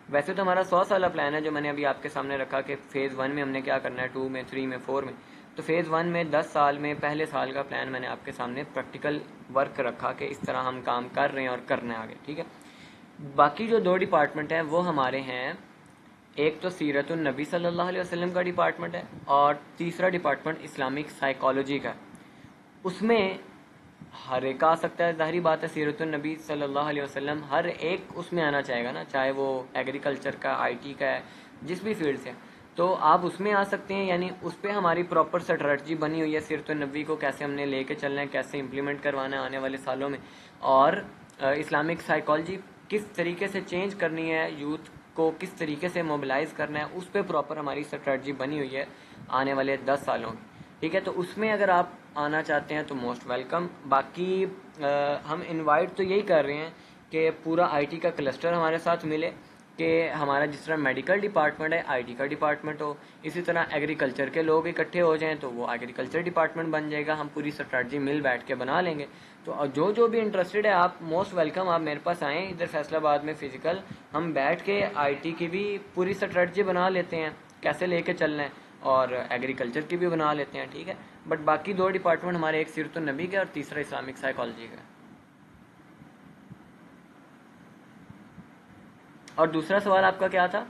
ویسے تو ہمارا 100 سالہ پلان ہے جو میں نے ابھی آپ کے سامنے رکھا کہ فیز 1 میں ہم نے کیا کرنا ہے، 2 میں، 3 میں، 4 میں. تو فیز 1 میں 10 سال میں پہلے سال کا پلان میں نے آپ کے سامنے پریکٹیکل ورک رکھا کہ اس طرح ہم کام کر رہے ہیں اور کرنا ہے آگے. ٹھیک ہے. باقی جو 2 ڈپارٹمنٹ ہیں وہ ہمارے ہیں، ایک تو سیرت النبی صلی اللہ علیہ وسلم کا ڈپارٹمنٹ ہے اور تیسرا ڈپارٹمنٹ اسلامک سائیکالوجی کا ہے. اس میں ہر ایک آ سکتا ہے، ظاہری بات ہے. سیرت النبی صلی اللہ علیہ وسلم ہر ایک اس میں آنا چاہے گا نا، چاہے وہ ایگریکلچر کا، آئی ٹی کا ہے، جس بھی فیلڈ سے. تو آپ اس میں آ سکتے ہیں، یعنی اس پہ ہماری پراپر اسٹریٹجی بنی ہوئی ہے سیرت النبی کو کیسے ہم نے لے کے چلنا ہے، کیسے امپلیمنٹ کروانا ہے آنے والے سالوں میں. اور اسلامک سائیکالوجی کس طریقے سے چینج کرنی ہے، یوتھ کو کس طریقے سے موبلائز کرنا ہے، اس پہ پراپر ہماری اسٹریٹجی بنی ہوئی ہے آنے والے 10 سالوں کی. ٹھیک ہے. تو اس میں اگر آپ آنا چاہتے ہیں تو موسٹ ویلکم. باقی ہم انوائٹ تو یہی کر رہے ہیں کہ پورا آئی ٹی کا کلسٹر ہمارے ساتھ ملے، کہ ہمارا جس طرح میڈیکل ڈپارٹمنٹ ہے آئی ٹی کا ڈپارٹمنٹ ہو، اسی طرح ایگریکلچر کے لوگ اکٹھے ہو جائیں تو وہ ایگریکلچر ڈپارٹمنٹ بن جائے گا. ہم پوری اسٹریٹجی مل بیٹھ کے بنا لیں گے. تو جو بھی انٹرسٹڈ ہے آپ موسٹ ویلکم، آپ میرے پاس آئیں ادھر فیصل آباد میں فزیکل، ہم بیٹھ کے آئی ٹی کی بھی پوری اسٹریٹجی بنا لیتے ہیں کیسے لے کے چلنا ہے، اور ایگریکلچر کی بھی بنا لیتے ہیں. ٹھیک ہے. بٹ باقی 2 ڈپارٹمنٹ ہمارے، ایک سیرت النبی کا اور تیسرا اسلامک سائیکالوجی کا. اور دوسرا سوال آپ کا کیا تھا،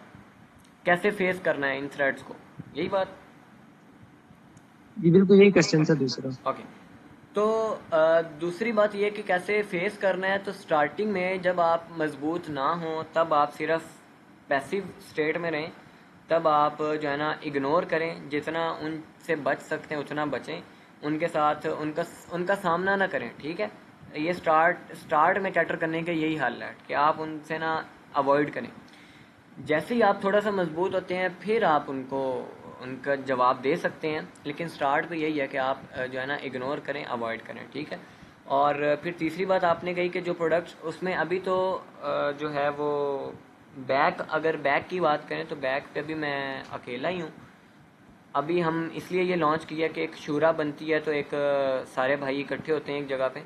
کیسے فیس کرنا ہے ان تھریٹس کو، یہی بات؟ جی بالکل یہی کوشچن تھا دوسرا. اوکے. تو دوسری بات یہ کہ کیسے فیس کرنا ہے. تو سٹارٹنگ میں جب آپ مضبوط نہ ہوں تب آپ صرف پیسیو اسٹیٹ میں رہیں، تب آپ جو ہے نا اگنور کریں، جتنا ان سے بچ سکتے ہیں اتنا بچیں، ان کے ساتھ ان کا سامنا نہ کریں. ٹھیک ہے. یہ سٹارٹ میں کیٹر کرنے کا یہی حل ہے کہ آپ ان سے نہ اوائڈ کریں. جیسے ہی آپ تھوڑا سا مضبوط ہوتے ہیں پھر آپ ان کا جواب دے سکتے ہیں، لیکن سٹارٹ پہ یہی ہے کہ آپ جو ہے نا اگنور کریں، اوائڈ کریں. ٹھیک ہے. اور پھر تیسری بات آپ نے کہی کہ جو پروڈکٹس اس میں ابھی تو جو ہے وہ اگر بیک کی بات کریں تو بیک پہ بھی میں اکیلا ہی ہوں. ابھی ہم اس لیے یہ لانچ کیا کہ ایک شورا بنتی ہے تو ایک سارے بھائی اکٹھے ہوتے ہیں ایک جگہ پہ،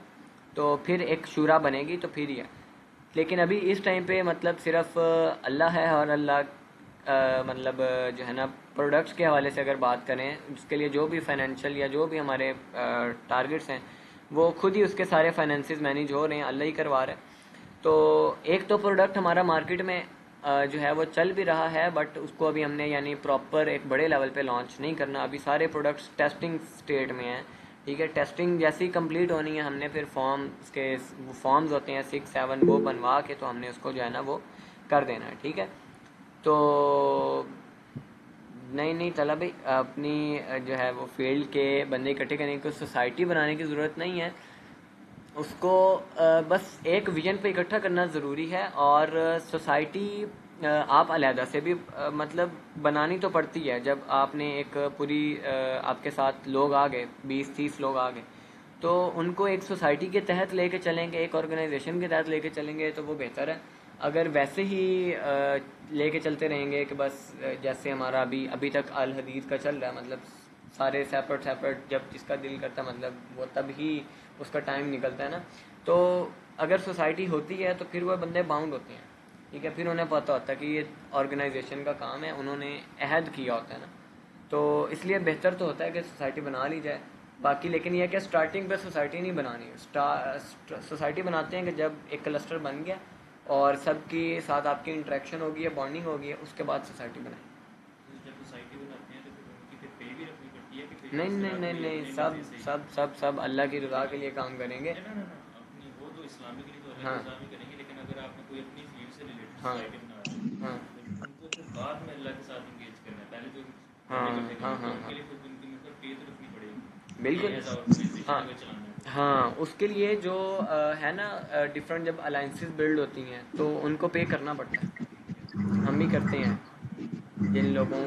تو پھر ایک شورا بنے گی تو پھر یہ. لیکن ابھی اس ٹائم پہ مطلب صرف اللہ ہے، اور اللہ مطلب جو ہے نا پروڈکٹس کے حوالے سے اگر بات کریں، اس کے لیے جو بھی فائنینشیل یا جو بھی ہمارے ٹارگٹس ہیں وہ خود ہی اس کے سارے فائنینسز مینیج ہو رہے ہیں، اللہ ہی کروا رہا ہے. تو ایک تو پروڈکٹ ہمارا مارکیٹ میں جو ہے وہ چل بھی رہا ہے، بٹ اس کو ابھی ہم نے یعنی پراپر ایک بڑے لیول پہ لانچ نہیں کرنا. ابھی سارے پروڈکٹس ٹیسٹنگ سٹیٹ میں ہیں. ٹھیک ہے. ٹیسٹنگ جیسی کمپلیٹ ہونی ہے، ہم نے پھر فارمز ہوتے ہیں 6 7 وہ بنوا کے تو ہم نے اس کو جو ہے نا وہ کر دینا ہے. ٹھیک ہے. تو نہیں طلب اپنی جو ہے وہ فیلڈ کے بندے اکٹھے کرنے کی سوسائٹی بنانے کی ضرورت نہیں ہے، اس کو بس ایک ویژن پہ اکٹھا کرنا ضروری ہے. اور سوسائٹی آپ علیحدہ سے بھی مطلب بنانی تو پڑتی ہے. جب آپ نے ایک پوری آپ کے ساتھ لوگ آ گئے، 20 30 لوگ آ گئے، تو ان کو ایک سوسائٹی کے تحت لے کے چلیں گے، ایک آرگنائزیشن کے تحت لے کے چلیں گے تو وہ بہتر ہے. اگر ویسے ہی لے کے چلتے رہیں گے کہ بس جیسے ہمارا ابھی تک الحدیث کا چل رہا ہے، مطلب سارے سیپریٹ جب جس کا دل کرتا ہے مطلب وہ تب ہی اس کا ٹائم نکلتا ہے نا. تو اگر سوسائٹی ہوتی ہے تو پھر وہ بندے باؤنڈ ہوتے ہیں. ٹھیک ہے. پھر انہیں پتہ ہوتا ہے کہ یہ آرگنائزیشن کا کام ہے، انہوں نے عہد کیا ہوتا ہے نا. تو اس لیے بہتر تو ہوتا ہے کہ سوسائٹی بنا لی جائے. باقی لیکن یہ کہ سٹارٹنگ پہ سوسائٹی نہیں بنانی. سوسائٹی بناتے ہیں کہ جب ایک کلسٹر بن گیا اور سب کے ساتھ آپ کی انٹریکشن ہوگی ہے، بانڈنگ ہوگی ہے، اس کے بعد سوسائٹی بنائیں. نہیں سب اللہ کی رضا کے لیے کام کریں گے. ہاں ہاں ہاں بالکل. ہاں اس کے لیے جو ہے نا ڈفرینٹ جب الائنسز بلڈ ہوتی ہیں تو ان کو پے کرنا پڑتا ہے. ہم بھی کرتے ہیں، جن لوگوں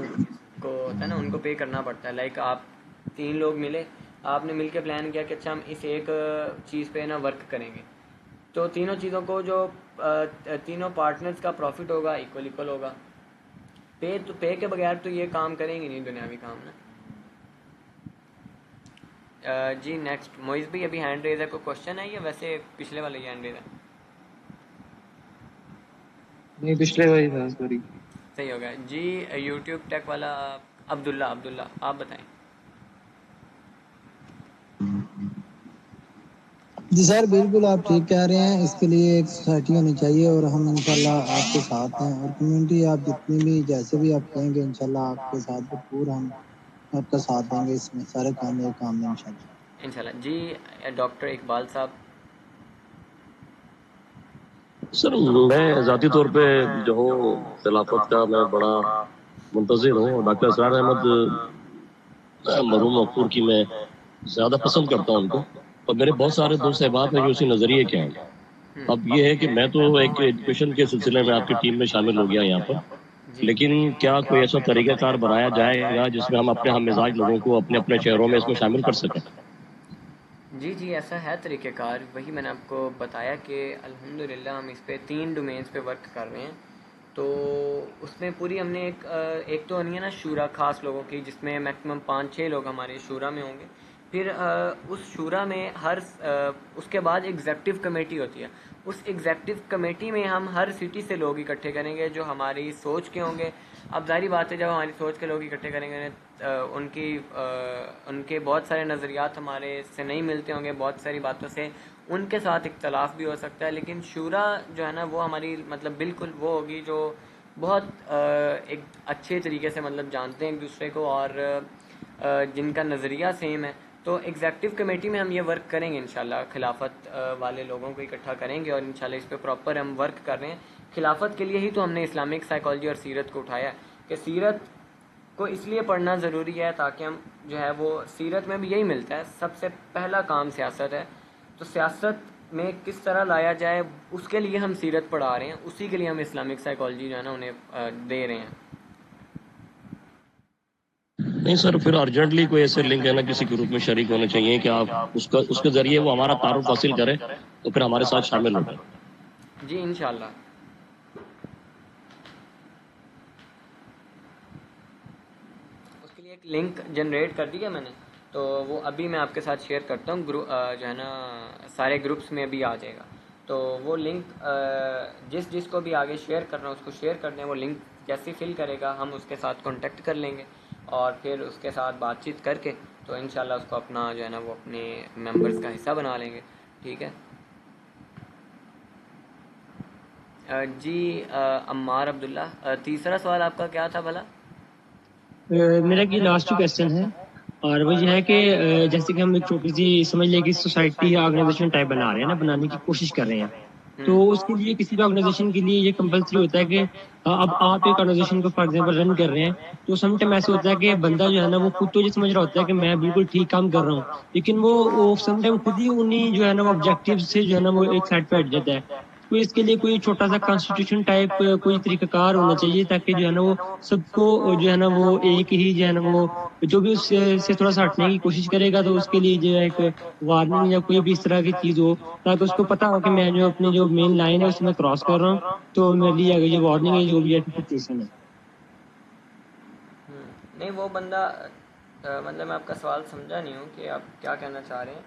کو ہوتا ہے نا ان کو پے کرنا پڑتا ہے. لائک آپ 3 لوگ ملے، آپ نے مل کے پلان کیا کہ اچھا ہم اس ایک چیز پہ نا ورک کریں گے، تو تینوں چیزوں کو جو تینوں پارٹنرز کا پروفٹ ہوگا ایکول ہوگا. پے کے بغیر تو یہ کام کریں گے نہیں دنیاوی کام نا. جی نیکسٹ موئز بھی ابھی ہینڈ ریز ہے, کوئی کوشچن ہے یا ویسے پچھلے والے ہی ہینڈ ریز ہے؟ نہیں پچھلے وہی تھا, سوری. صحیح ہو گیا جی. یوٹیوب ٹیک والا عبداللہ آپ بتائیں. جی سر بالکل آپ ٹھیک کہہ رہے ہیں. اس کے لیے ایک سوسائٹی ہونی چاہیے اور ہم انشاءاللہ آپ کے ساتھ ہیں, اور کمیونٹی آپ جتنی بھی جیسے بھی آپ کہیں گے انشاءاللہ آپ کے ساتھ بھرپور ہم آپ کا ساتھ دیں گے اس میں سارے کام میں انشاءاللہ. جی ڈاکٹر اقبال صاحب. سر میں ذاتی طور پہ جو ہوں خلافت کا میں بڑا منتظر ہوں. ڈاکٹر اسرار احمد مرحوم مغفور کی میں زیادہ پسند کرتا ہوں ان کو, اور میرے بہت سارے دوست احباب ہیں جو اسی نظریے کے ہیں. اب یہ ہے کہ میں تو ایک ایجوکیشن کے سلسلے میں آپ کی ٹیم میں شامل ہو گیا یہاں پر, لیکن کیا کوئی ایسا طریقہ کار بنایا جائے گا جس میں ہم اپنے ہم مزاج لوگوں کو اپنے اپنے شہروں میں اس میں شامل کر سکیں؟ جی ایسا ہے طریقہ کار. وہی میں نے آپ کو بتایا کہ الحمدللہ ہم اس پہ 3 ڈومینز پہ ورک کر رہے ہیں. تو اس میں پوری ہم نے ایک تو نہیں ہے نا شورا خاص لوگوں کی, جس میں میکسیمم 5-6 لوگ ہمارے شورا میں ہوں گے. پھر اس شورا میں اس کے بعد ایگزیکٹو کمیٹی ہوتی ہے. اس ایگزیکٹو کمیٹی میں ہم ہر سٹی سے لوگ اکٹھے کریں گے جو ہماری سوچ کے ہوں گے. اب ظاہری بات ہے جب ہماری سوچ کے لوگ اکٹھے کریں گے ان کے بہت سارے نظریات ہمارے سے نہیں ملتے ہوں گے, بہت ساری باتوں سے ان کے ساتھ اختلاف بھی ہو سکتا ہے. لیکن شورا جو ہے نا وہ ہماری مطلب بالکل وہ ہوگی جو بہت ایک اچھے طریقے سے مطلب جانتے ہیں ایک دوسرے کو اور جن کا نظریہ سیم ہے. تو ایگزیکٹو کمیٹی میں ہم یہ ورک کریں گے انشاءاللہ. خلافت والے لوگوں کو اکٹھا کریں گے اور انشاءاللہ اس پہ پراپر ہم ورک کر رہے ہیں. خلافت کے لیے ہی تو ہم نے اسلامک سائیکالوجی اور سیرت کو اٹھایا ہے کہ سیرت کو اس لیے پڑھنا ضروری ہے تاکہ ہم جو ہے وہ سیرت میں بھی یہی ملتا ہے. سب سے پہلا کام سیاست ہے, تو سیاست میں کس طرح لایا جائے اس کے لیے ہم سیرت پڑھا رہے ہیں. اسی کے لیے ہم اسلامک سائیکالوجی جو ہے نا انہیں دے رہے ہیں. نہیں سر, پھر ارجنٹلی کوئی ایسے لنک ہے نا کسی گروپ میں شریک ہونے چاہیے کہ آپ اس کے ذریعے وہ ہمارا تعارف حاصل کریں تو پھر ہمارے ساتھ شامل ہو جائیں. جی انشاءاللہ. اس کے لیے ایک لنک جنریٹ کر دیا میں نے, تو وہ ابھی میں آپ کے ساتھ شیئر کرتا ہوں. جو ہے نا سارے گروپس میں ابھی آ جائے گا. تو وہ لنک جس کو بھی آگے شیئر کرنا ہے اس کو شیئر کر دیں. وہ لنک جیسے فل کرے گا ہم اس کے ساتھ کانٹیکٹ کر لیں گے اور پھر اس کے ساتھ بات چیت کر کے تو انشاءاللہ اس کو اپنا جو ہے نا وہ اپنے ممبرز کا حصہ بنا لیں گے. ٹھیک ہے جی. عمار عبداللہ, تیسرا سوال آپ کا کیا تھا بھلا؟ میرا یہ لاسٹ کویسچن ہے, اور وہ یہ ہے کہ جیسے کہ ہم ایک چھوٹی سی سمجھ لیں کہ سوسائٹی یا آرگنائزیشن ٹائپ بنا رہے ہیں نا, بنانے کی کوشش کر رہے ہیں. تو اس کے لیے کسی بھی آرگنائزیشن کے لیے یہ کمپلسری ہوتا ہے کہ اب آپ ایک آرگنائزیشن کو فار ایگزامپل رن کر رہے ہیں, تو سم ٹائم ایسا ہوتا ہے کہ بندہ جو ہے نا وہ خود تو یہ سمجھ رہا ہوتا ہے کہ میں بالکل ٹھیک کام کر رہا ہوں, لیکن وہ سم ٹائم خود ہی انہیں جو ہے نا وہ آبجیکٹیو سے جو ہے نا وہ ایک سائڈ پہ ہٹ جاتا ہے. تو اس کے لیے کوئی چھوٹا سا کانسٹیٹیوشن ٹائپ کوئی طریقہ کار ہونا چاہیے تاکہ جو ہے نا وہ سب کو جو ہے نا وہ ایک ہی جو ہے نا وہ جو بھی اس سے تھوڑا سا ہٹنے کی کوشش کرے گا تو اس کے لیے جو ہے ایک وارننگ یا کوئی بھی اس طرح کی چیز ہو تاکہ اس کو پتا ہو کہ میں جو اپنی جو مین لائن ہے اس میں کراس کر رہا ہوں, تو میرے لیے اگر یہ وارننگ ہے جو بھی ایپلیکیشن ہے. نہیں وہ بندہ مطلب میں آپ کا سوال سمجھا نہیں ہوں کہ آپ کیا کہنا چاہ رہے ہیں.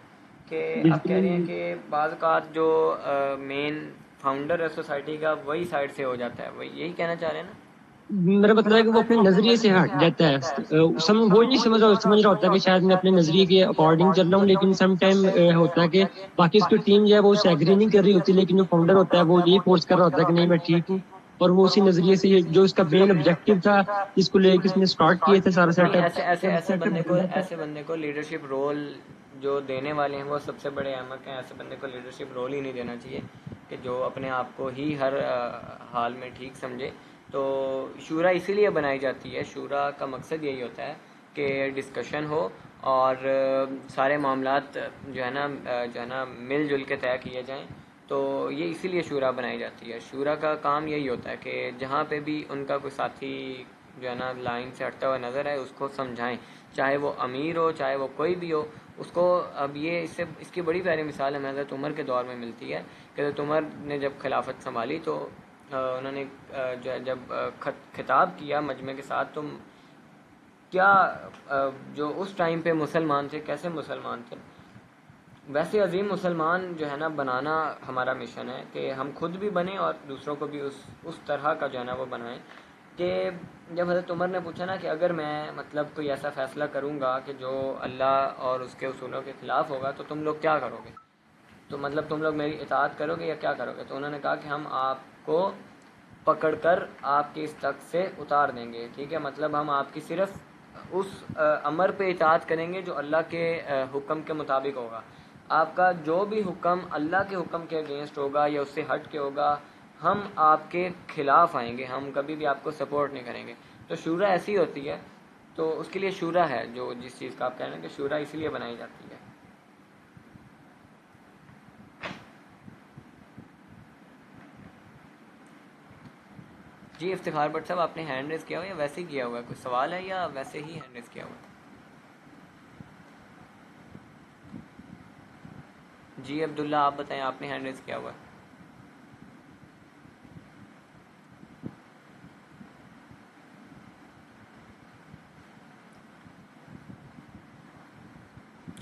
کہ آپ کہہ رہے ہیں کہ بعض اوقات جو مین فاؤنڈر ہے سوسائٹی کا وہی سائڈ سے ہو جاتا ہے, وہی یہی کہنا چاہ رہے ہیں نا؟ میرا مطلب ہے کہ وہ اپنے نظریے سے ہٹ جاتا ہے. وہ نہیں سمجھ رہا ہوتا کہ شاید میں اپنے نظریے کے اکارڈنگ چل رہا ہوں, لیکن سم ٹائم ہوتا ہے کہ باقی اس کی ٹیم جو ہے وہ اسے ایگری نہیں کر رہی ہوتی, لیکن جو فاؤنڈر ہوتا ہے وہ یہی فورس کر رہا ہوتا ہے کہ نہیں میں ٹھیک ہوں, اور وہ اسی نظریے سے جو اس کا مین آبجیکٹو تھا جس کو لے کے اس نے اسٹارٹ کیے تھے سارا نہیں سیٹ بندے کو لیڈرشپ رول جو دینے والے ہیں وہ سب سے بڑے احمق ہیں. ایسے بندے کو لیڈرشپ رول ہی نہیں دینا چاہیے کہ جو اپنے آپ کو ہی ہر حال میں ٹھیک سمجھے. تو شورا اسی لیے بنائی جاتی ہے. شورا کا مقصد یہی ہوتا ہے کہ ڈسکشن ہو اور سارے معاملات جو ہے نا مل جل کے طے کیے جائیں. تو یہ اسی لیے شورا بنائی جاتی ہے. شورا کا کام یہی ہوتا ہے کہ جہاں پہ بھی ان کا کوئی ساتھی جو ہے نا لائن سے ہٹتا ہوا نظر ہے اس کو سمجھائیں, چاہے وہ امیر ہو چاہے وہ کوئی بھی ہو, اس کو اب یہ اس کی بڑی پیاری مثال ہمیں حضرت عمر کے دور میں ملتی ہے کہ حضرت عمر نے جب خلافت سنبھالی تو انہوں نے جو ہے جب خطاب کیا مجمع کے ساتھ، تو کیا جو اس ٹائم پہ مسلمان تھے کیسے مسلمان تھے، ویسے عظیم مسلمان جو ہے نا بنانا ہمارا مشن ہے کہ ہم خود بھی بنیں اور دوسروں کو بھی اس طرح کا جو ہے نا وہ بنائیں. کہ جب حضرت عمر نے پوچھا نا کہ اگر میں مطلب کوئی ایسا فیصلہ کروں گا کہ جو اللہ اور اس کے اصولوں کے خلاف ہوگا تو تم لوگ کیا کرو گے، تو مطلب تم لوگ میری اطاعت کرو گے یا کیا کرو گے؟ تو انہوں نے کہا کہ ہم آپ کو پکڑ کر آپ کی اس تخت سے اتار دیں گے. ٹھیک ہے، مطلب ہم آپ کی صرف اس امر پہ اطاعت کریں گے جو اللہ کے حکم کے مطابق ہوگا. آپ کا جو بھی حکم اللہ کے حکم کے اگینسٹ ہوگا یا اس سے ہٹ کے ہوگا ہم آپ کے خلاف آئیں گے، ہم کبھی بھی آپ کو سپورٹ نہیں کریں گے. تو شورا ایسی ہوتی ہے، تو اس کے لیے شورا ہے، جو جس چیز کا آپ کہہ رہے ہیں کہ شورا اسی لیے بنائی جاتی ہے. جی افتخار بٹ صاحب، آپ نے ہینڈ ریز کیا ہوا یا ویسے ہی کیا ہوا ہے؟ کوئی سوال ہے یا ویسے ہی ہینڈ ریز کیا ہوا ہے؟ جی عبداللہ آپ بتائیں، آپ نے ہینڈ ریز کیا ہوا ہے؟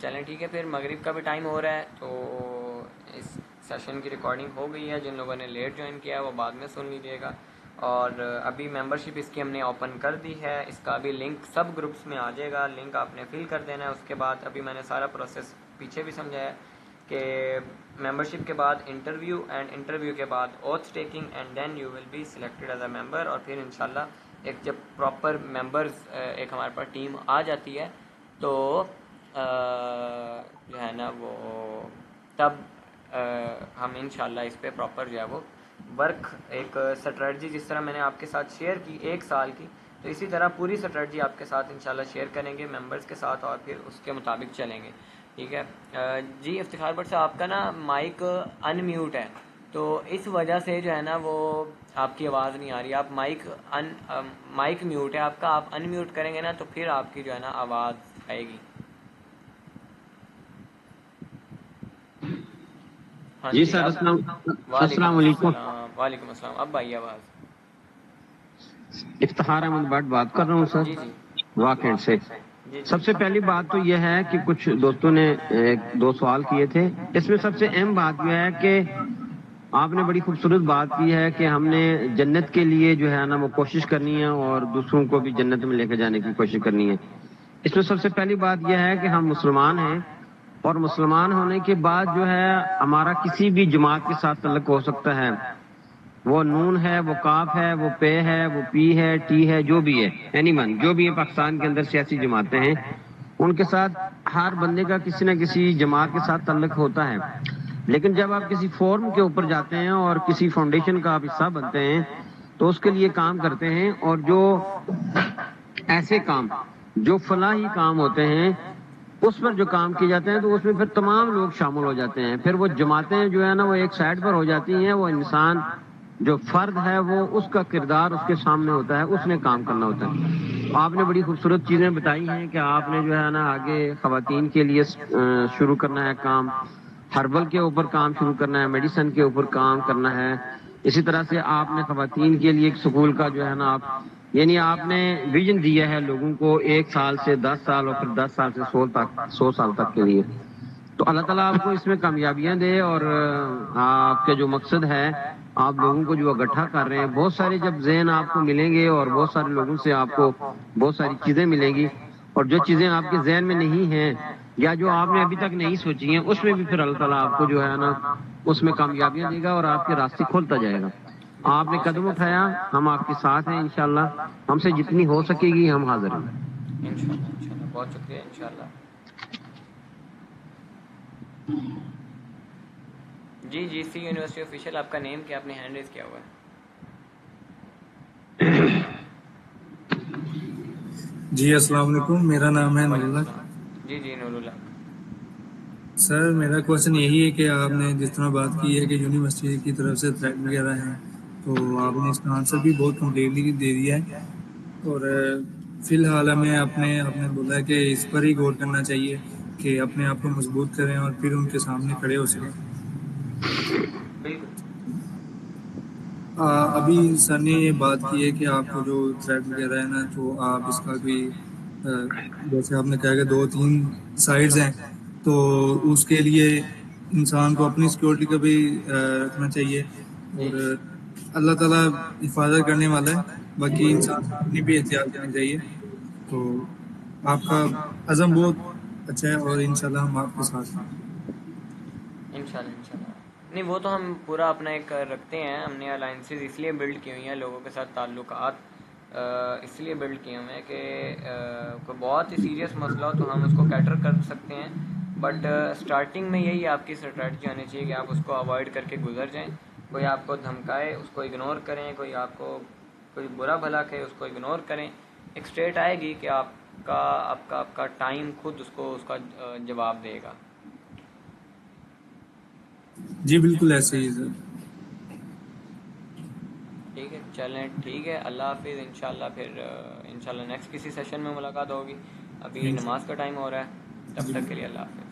چلیں ٹھیک ہے، پھر مغرب کا بھی ٹائم ہو رہا ہے، تو اس سیشن کی ریکارڈنگ ہو گئی ہے. جن لوگوں نے لیٹ جوائن کیا ہے وہ بعد میں سن لیجیے گا. اور ابھی ممبرشپ اس کی ہم نے اوپن کر دی ہے، اس کا ابھی لنک سب گروپس میں آ جائے گا، لنک آپ نے فل کر دینا ہے. اس کے بعد ابھی میں نے سارا پروسیس پیچھے بھی سمجھایا ہے کہ ممبرشپ کے بعد انٹرویو، اینڈ انٹرویو کے بعد oath taking, and then you will be selected as a member. اور پھر انشاءاللہ ایک جب پراپر ممبرز ایک ہمارے پاس ٹیم آ جاتی ہے تو جو ہے نا وہ تب ہم انشاءاللہ اس پہ پراپر جو ہے وہ ورک، ایک سٹریٹجی جس طرح میں نے آپ کے ساتھ شیئر کی 1 سال کی، تو اسی طرح پوری سٹریٹجی آپ کے ساتھ انشاءاللہ شیئر کریں گے ممبرز کے ساتھ، اور پھر اس کے مطابق چلیں گے. ٹھیک ہے جی افتخار بٹ صاحب، آپ کا نا مائک ان میوٹ ہے، تو اس وجہ سے جو ہے نا وہ آپ کی آواز نہیں آ رہی. آپ مائک میوٹ ہے آپ کا، آپ ان میوٹ کریں گے نا تو پھر آپ کی جو ہے نا آواز آئے گی. ہاں جی سر، السلام علیکم. وعلیکم السلام. اب آئیے آواز. افتخار احمد بٹ بات کر رہا ہوں سر، جی جی واقع سے. جی سب سے پہلی بات تو یہ ہے کہ کچھ دوستوں نے 2 سوال کیے تھے. اس میں سب سے اہم بات یہ ہے کہ آپ نے بڑی خوبصورت بات کی ہے کہ ہم نے جنت کے لیے جو ہے نا وہ کوشش کرنی ہے اور دوسروں کو بھی جنت میں لے کے جانے کی کوشش کرنی ہے. اس میں سب سے پہلی بات یہ ہے کہ ہم مسلمان ہیں، اور مسلمان ہونے کے بعد جو ہے ہمارا کسی بھی جماعت کے ساتھ تعلق ہو سکتا ہے. وہ نون ہے، وہ کاف ہے، وہ پے ہے، وہ پی ہے، ٹی ہے، جو بھی ہے، اینی ون جو بھی ہے پاکستان کے اندر سیاسی جماعتیں ہیں، ان کے ساتھ ہر بندے کا کسی نہ کسی جماعت کے ساتھ تعلق ہوتا ہے. لیکن جب آپ کسی فورم کے اوپر جاتے ہیں اور کسی فاؤنڈیشن کا آپ حصہ بنتے ہیں تو اس کے لیے کام کرتے ہیں، اور جو ایسے کام جو فلاحی کام ہوتے ہیں اس پر جو کام کیے جاتے ہیں تو اس میں پھر تمام لوگ شامل ہو جاتے ہیں. پھر وہ جماعتیں جو ہے نا وہ ایک سائڈ پر ہو جاتی ہیں. وہ انسان جو فرد ہے وہ اس کا کردار اس کے سامنے ہوتا ہے، اس نے کام کرنا ہوتا ہے. آپ نے بڑی خوبصورت چیزیں بتائی ہیں کہ آپ نے جو ہے نا آگے خواتین کے لیے شروع کرنا ہے کام، ہربل کے اوپر کام شروع کرنا ہے، میڈیسن کے اوپر کام کرنا ہے. اسی طرح سے آپ نے خواتین کے لیے ایک سکول کا جو ہے نا یعنی آپ نے ویژن دیا ہے لوگوں کو 1 سال سے 10 سال اور پھر 10 سال سے 100 سال تک کے لیے. تو اللہ تعالیٰ آپ کو اس میں کامیابیاں دے، اور آپ کے جو مقصد ہے آپ لوگوں کو جو اکٹھا کر رہے ہیں، بہت سارے جب ذہن آپ کو ملیں گے اور بہت سارے لوگوں سے آپ کو بہت ساری چیزیں ملیں گی، اور جو چیزیں آپ کے ذہن میں نہیں ہیں یا جو آپ نے ابھی تک نہیں سوچی ہیں اس میں بھی پھر اللہ تعالیٰ آپ کو جو ہے نا اس میں کامیابیاں دے گا اور آپ کے راستے کھولتا جائے گا. آپ نے قدم اٹھایا، ہم آپ کے ساتھ ہیں انشاءاللہ. ہم سے جتنی ہو سکے گی ہم حاضر ہیں انشاءاللہ. بہت شکریہ. انشاءاللہ. جی جی سی یونیورسٹی آفیشیل، آپ کا نیم کیا؟ آپ نے ہینڈ ریز کیا ہوا ہے؟ جی السلام علیکم، میرا نام ہے نور اللہ. جی جی نور اللہ. سر میرا کوشچن یہی ہے کہ آپ نے جس طرح بات کی ہے کہ یونیورسٹی کی طرف سے تھریٹ وغیرہ ہیں، تو آپ نے اس کا آنسر بھی بہت کمپلیٹلی دے دیا ہے. اور فی الحال ہمیں آپ نے بولا ہے کہ اس پر ہی غور کرنا چاہیے. کہ اپنے آپ کو مضبوط کریں اور پھر ان کے سامنے کھڑے ہو سکیں. بالکل. ابھی سر نے یہ بات کی ہے کہ آپ کو جو تھریٹ وغیرہ ہے نا تو آپ اس کا بھی جیسے آپ نے کہا کہ 2-3 سائڈز ہیں تو اس کے لیے انسان کو اپنی سیکورٹی کا بھی رکھنا چاہیے اور اللہ تعالیٰ حفاظت کرنے والا ہے, باقی انسان کو اپنی بھی احتیاط کرنی چاہیے. تو آپ کا عزم بہت اچھا ہے اور انشاءاللہ ہم آپ کے ساتھ ہیں. انشاءاللہ نہیں, وہ تو ہم پورا اپنا ایک رکھتے ہیں. ہم نے الائنسز اس لیے بلڈ کی ہوئی ہیں, لوگوں کے ساتھ تعلقات اس لیے بلڈ کیے ہوئے ہیں کہ کوئی بہت ہی سیریس مسئلہ ہو تو ہم اس کو کیٹر کر سکتے ہیں. بٹ اسٹارٹنگ میں یہی آپ کی اسٹریٹجی ہونی چاہیے کہ آپ اس کو اوائڈ کر کے گزر جائیں. کوئی آپ کو دھمکائے اس کو اگنور کریں, کوئی آپ کو کوئی برا بھلا کہے اس کو اگنور کریں. ایک اسٹیٹ آئے گی کہ آپ کا ٹائم خود اس کا جواب دے گا. جی بالکل ایسے ہی سر. ٹھیک ہے, چلیں ٹھیک ہے, اللہ حافظ. انشاءاللہ پھر انشاءاللہ نیکسٹ کسی سیشن میں ملاقات ہوگی. ابھی نماز کا ٹائم ہو رہا ہے, تب تک کے لیے اللہ حافظ.